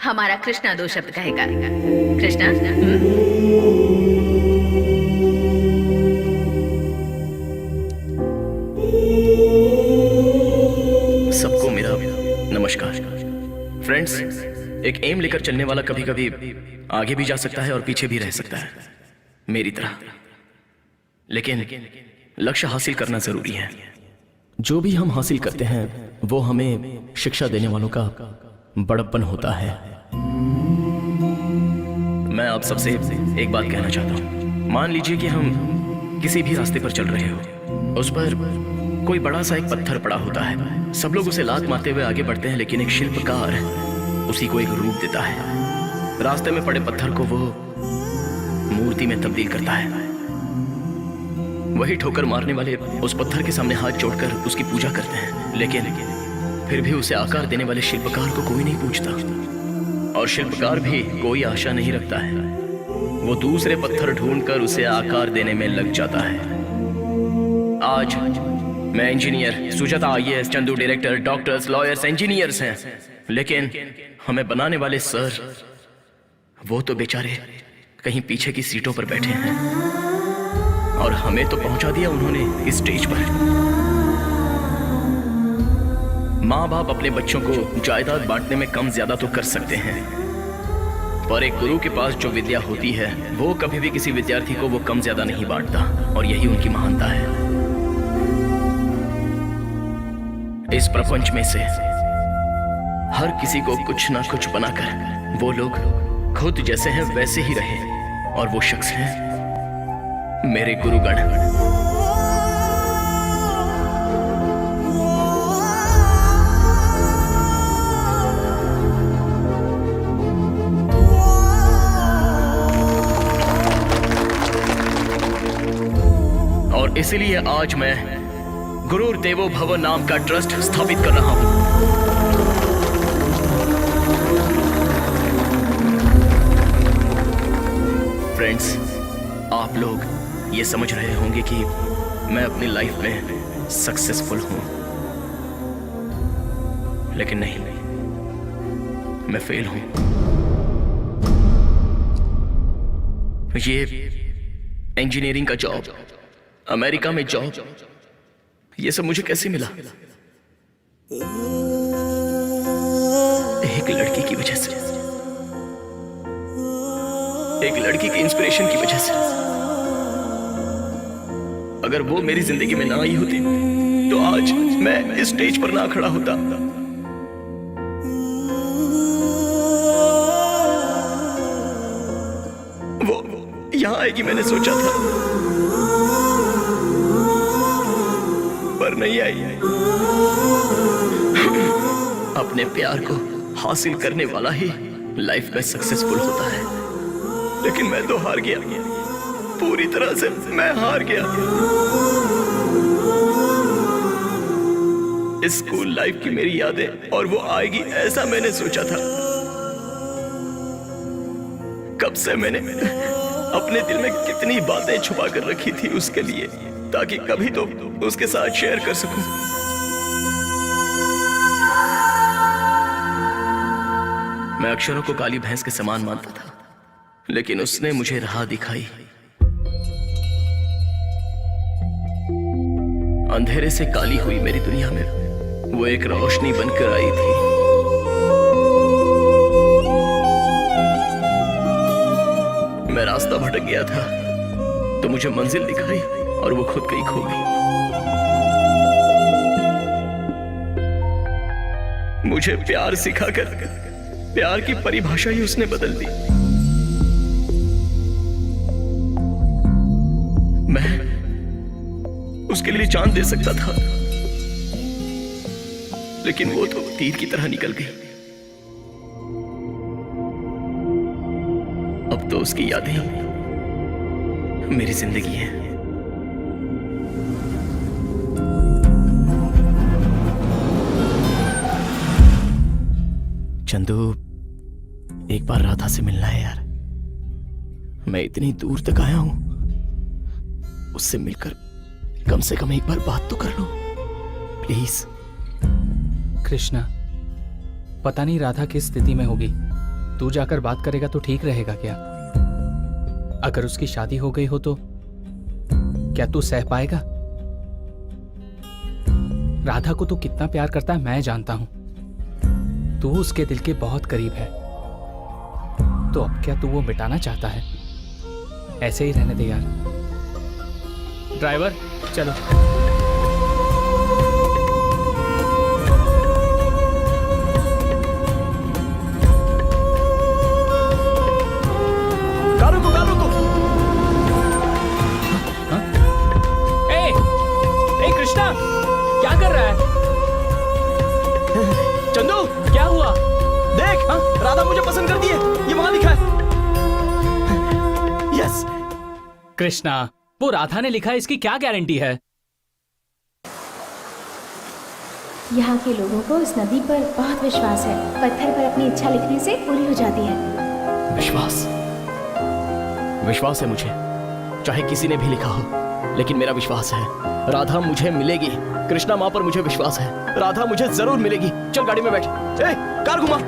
S5: हमारा कृष्णा 2 शब्द कहेगा। कृष्णा।
S6: सबको मेरा नमस्कार। फ्रेंड्स, एक एम लेकर चलने वाला कभी कभी आगे भी जा सकता है और पीछे भी रह सकता है, मेरी तरह। लेकिन लक्ष्य हासिल करना जरूरी है। जो भी हम हासिल करते हैं वो हमें शिक्षा देने वालों का बड़प्पन होता है। मैं आप सबसे एक बात कहना चाहता हूं। मान लीजिए कि हम किसी भी रास्ते पर चल रहे हो, उस पर कोई बड़ा सा एक पत्थर पड़ा होता है। सब लोग उसे लात मारते हुए आगे बढ़ते हैं, लेकिन एक शिल्पकार उसी को एक रूप देता है। रास्ते में पड़े पत्थर को वो मूर्ति में तब्दील करता है। वही ठोकर मारने वाले उस पत्थर के सामने हाथ जोड़कर उसकी पूजा करते हैं, लेकिन फिर भी उसे आकार देने वाले शिल्पकार को कोई नहीं पूछता और शिल्पकार भी कोई आशा नहीं रखता है। वो दूसरे पत्थर ढूंढकर उसे आकार देने में लग जाता है। आज मैं engineer, Sujata IAS, Chandu director, doctors, lawyers, engineers हैं, लेकिन हमें बनाने वाले सर, वो तो बेचारे कहीं पीछे की सीटों पर बैठे हैं और हमें तो पहुंचा दिया उन्होंने इस स्टेज पर। माँ बाप अपने बच्चों को जायदाद बांटने में कम ज्यादा तो कर सकते हैं, पर एक गुरु के पास जो विद्या होती है वो कभी भी किसी विद्यार्थी को वो कम ज्यादा नहीं बांटता, और यही उनकी महानता है। इस प्रपंच में से हर किसी को कुछ ना कुछ बनाकर वो लोग खुद जैसे हैं वैसे ही रहे, और वो शख्स हैं मेरे गुरुगण। और इसीलिए आज मैं गुरुर देवो भव नाम का ट्रस्ट स्थापित कर रहा हूं। फ्रेंड्स, आप लोग ये समझ रहे होंगे कि मैं अपनी लाइफ में सक्सेसफुल हूं, लेकिन नहीं, मैं फेल हूं। ये इंजीनियरिंग का जॉब, अमेरिका में जॉब, ये सब मुझे कैसे मिला? एक लड़की की वजह से, एक लड़की के इंस्पिरेशन की वजह से। अगर वो मेरी जिंदगी में ना आई होती तो आज मैं इस स्टेज पर ना खड़ा होता। वो यहां आएगी मैंने सोचा था, पर नहीं आई। अपने प्यार को हासिल करने वाला ही लाइफ में सक्सेसफुल होता है, लेकिन मैं तो हार गया, पूरी तरह से मैं हार गया। इस स्कूल लाइफ की मेरी यादें और वो आएगी ऐसा मैंने सोचा था। कब से मैंने अपने दिल में कितनी बातें छुपा कर रखी थी उसके लिए, ताकि कभी तो उसके साथ शेयर कर सकूं। मैं अक्षरों को काली भैंस के समान मानता था, लेकिन उसने मुझे राह दिखाई। अंधेरे से काली हुई मेरी दुनिया में वो एक रोशनी बनकर आई थी। मैं रास्ता भटक गया था तो मुझे मंजिल दिखाई और वो खुद कहीं खो गई। मुझे प्यार सिखाकर प्यार की परिभाषा ही उसने बदल दी। मैं उसके लिए जान दे सकता था, लेकिन वो तो तीर की तरह निकल गई। अब तो उसकी यादें मेरी जिंदगी है। चंदू, एक बार राधा से मिलना है यार। मैं इतनी दूर तक आया हूं, उससे मिलकर कम से कम एक बार बात तो कर लो प्लीज।
S4: कृष्णा, पता नहीं राधा किस स्थिति में होगी, तू जाकर बात करेगा तो ठीक रहेगा क्या? अगर उसकी शादी हो गई हो तो क्या तू सह पाएगा? राधा को तू कितना प्यार करता है मैं जानता हूं। तू उसके दिल के बहुत करीब है, तो अब क्या तू वो मिटाना चाहता है? ऐसे ही रहने दे यार। ड्राइवर चलो। कृष्णा, क्या कर रहा है? चंदू, क्या हुआ? देख, राधा मुझे पसंद कर दी है, ये वहां लिखा है। यस। कृष्णा, वो राधा ने लिखा है इसकी क्या गारंटी है?
S5: यहाँ के लोगों को इस नदी पर बहुत विश्वास है। पत्थर पर अपनी इच्छा लिखने से पूरी हो जाती है।
S6: विश्वास? विश्वास है मुझे, चाहे किसी ने भी लिखा हो, लेकिन मेरा विश्वास है राधा मुझे मिलेगी। कृष्णा माँ पर मुझे विश्वास है, राधा मुझे जरूर मिलेगी। चल गाड़ी में बैठ। ए, कार घुमा।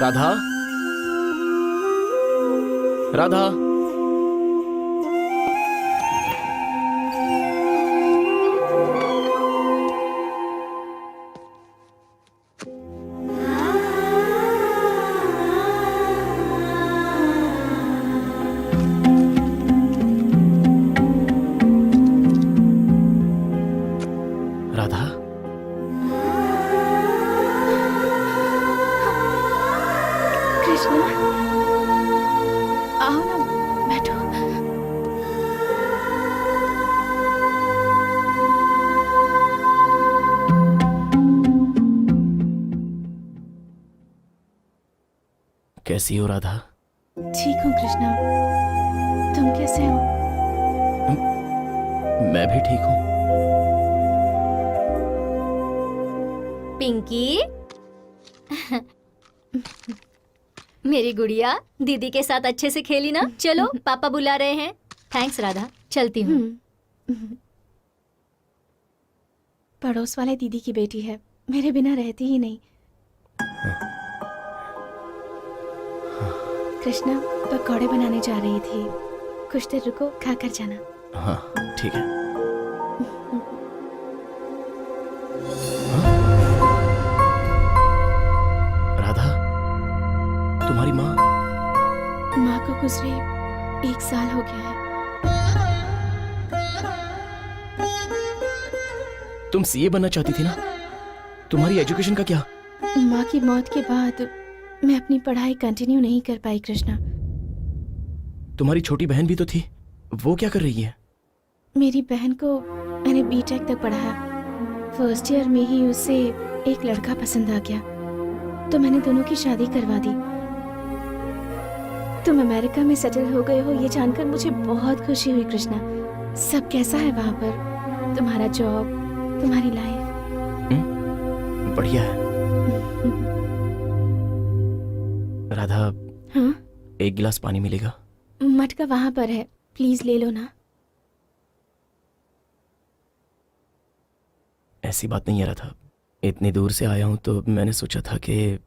S6: राधा, राधा, राधा,
S5: कृष्णा, आओ ना, बैठो।
S6: कैसी हो राधा?
S5: ठीक हूँ कृष्णा, तुम कैसे हो?
S6: मैं भी ठीक हूँ।
S7: पिंकी मेरी गुड़िया, दीदी के साथ अच्छे से खेली ना? चलो पापा बुला रहे हैं। थैंक्स राधा, चलती हूँ।
S5: पड़ोस वाले दीदी की बेटी है, मेरे बिना रहती ही नहीं। कृष्णा, पकौड़े बनाने जा रही थी, कुछ देर रुको, खा कर जाना।
S6: हाँ ठीक है। राधा, तुम्हारी माँ?
S5: माँ को गुजरे 1 साल हो गया है।
S6: तुम सीए बनना चाहती थी ना? तुम्हारी एजुकेशन का क्या?
S5: माँ की मौत के बाद मैं अपनी पढ़ाई कंटिन्यू नहीं कर पाई कृष्णा।
S6: तुम्हारी छोटी बहन भी तो थी, वो क्या कर रही है?
S5: मेरी बहन को मैंने बीटेक तक पढ़ाया। फर्स्ट ईयर में ही उसे एक लड़का पसंद आ गया, तो मैंने दोनों की शादी करवा दी। तुम अमेरिका में सेटल हो गए हो ये जानकर मुझे बहुत खुशी हुई कृष्णा। सब कैसा है वहाँ पर? तुम्हारा जॉब, तुम्हारी लाइफ?
S6: बढ़िया है। राधा,
S5: हाँ?
S6: एक गिलास पानी मिलेगा?
S5: मटका वहाँ पर है, प्लीज ले लो ना।
S6: ऐसी बात नहीं है राधा, इतनी दूर से आया हूं तो मैंने सोचा था कि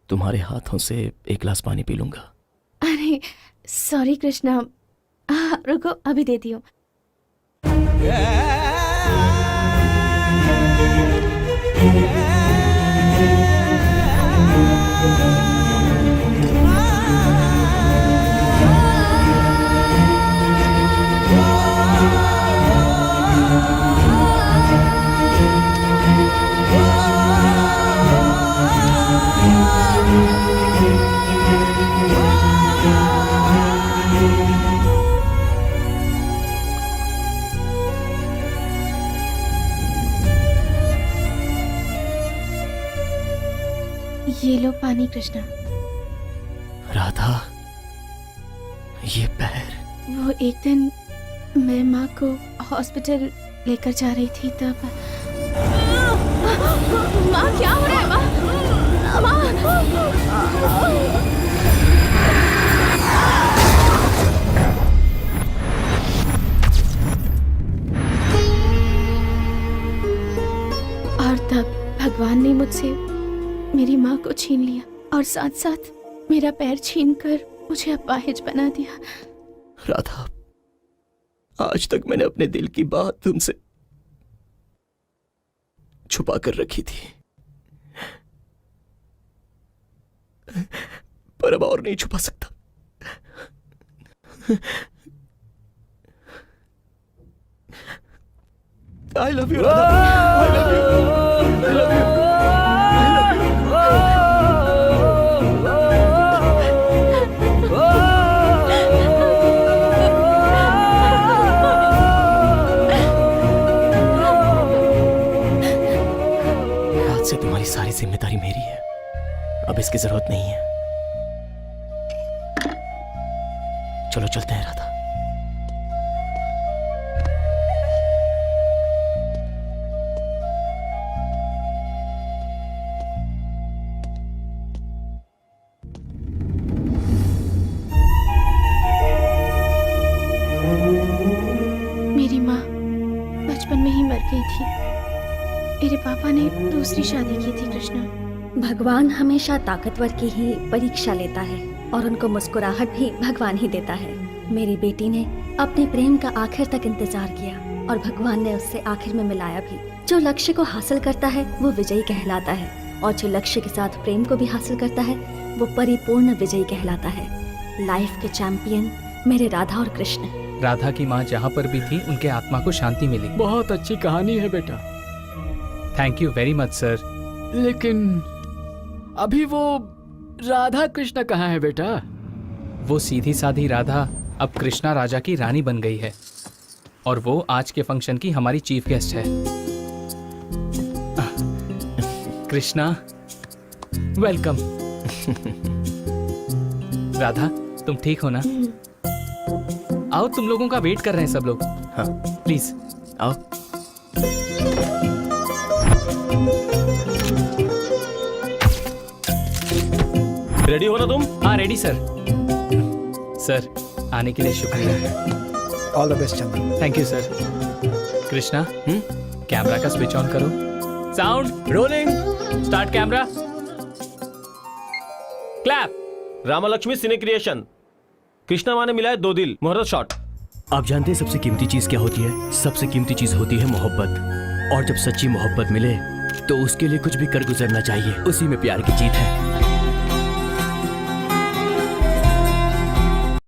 S6: तुम्हारे हाथों से एक गिलास पानी पी लूंगा।
S5: अरे सॉरी कृष्णा, रुको अभी देती हूँ। ये लो पानी कृष्णा।
S6: राधा, ये पैर?
S5: वो एक दिन मैं माँ को हॉस्पिटल लेकर जा रही थी तब। माँ क्या हो रहा है? माँ, और तब भगवान ने मुझसे मेरी माँ को छीन लिया और साथ साथ मेरा पैर छीनकर मुझे अपाहिज बना दिया।
S6: राधा, आज तक मैंने अपने दिल की बात तुमसे छुपा कर रखी थी, पर अब और नहीं छुपा सकता। आई love you Radha, I love you, I love you, I love you. आज से तुम्हारी सारी जिम्मेदारी मेरी है, अब इसकी जरूरत नहीं है। चलो चलते हैं राधा।
S5: मेरी माँ बचपन में ही मर गई थी। मेरे पापा ने दूसरी शादी की थी कृष्णा।
S11: भगवान हमेशा ताकतवर की ही परीक्षा लेता है और उनको मुस्कुराहट भी भगवान ही देता है। मेरी बेटी ने अपने प्रेम का आखिर तक इंतजार किया और भगवान ने उससे आखिर में मिलाया भी। जो लक्ष्य को हासिल करता है वो विजयी कहलाता है और जो लक्ष्य के साथ प्रेम को भी हासिल करता है वो परिपूर्ण विजयी कहलाता है। लाइफ के चैंपियन मेरे राधा और कृष्ण।
S4: राधा की माँ जहाँ पर भी थी उनके आत्मा को शांति मिली।
S2: बहुत अच्छी कहानी है बेटा,
S4: thank you very much sir.
S2: लेकिन अभी वो राधा कृष्ण कहाँ है बेटा?
S4: वो सीधी साधी राधा अब कृष्णा राजा की रानी बन गई है और वो आज के फंक्शन की हमारी चीफ गेस्ट है। कृष्णा वेलकम। राधा तुम ठीक हो ना? आओ, तुम लोगों का वेट कर रहे हैं सब लोग।
S6: हाँ
S4: प्लीज
S6: आओ। रेडी हो ना तुम?
S4: हाँ रेडी सर। सर आने के लिए शुक्रिया।
S1: All the best Chandan.
S4: Thank you sir. Krishna camera का स्विच ऑन करो। Sound
S6: rolling.
S4: Start camera. Clap.
S6: Ramalakshmi cine creation. Krishna माँ ने मिला है 2 दिल। मुहूर्त शॉट।
S10: आप जानते हैं सबसे कीमती चीज क्या होती है? सबसे कीमती चीज होती है मोहब्बत। और जब सच्ची मोहब्बत मिले तो उसके लिए कुछ भी कर गुजरना चाहिए। उसी में प्यार की जीत है।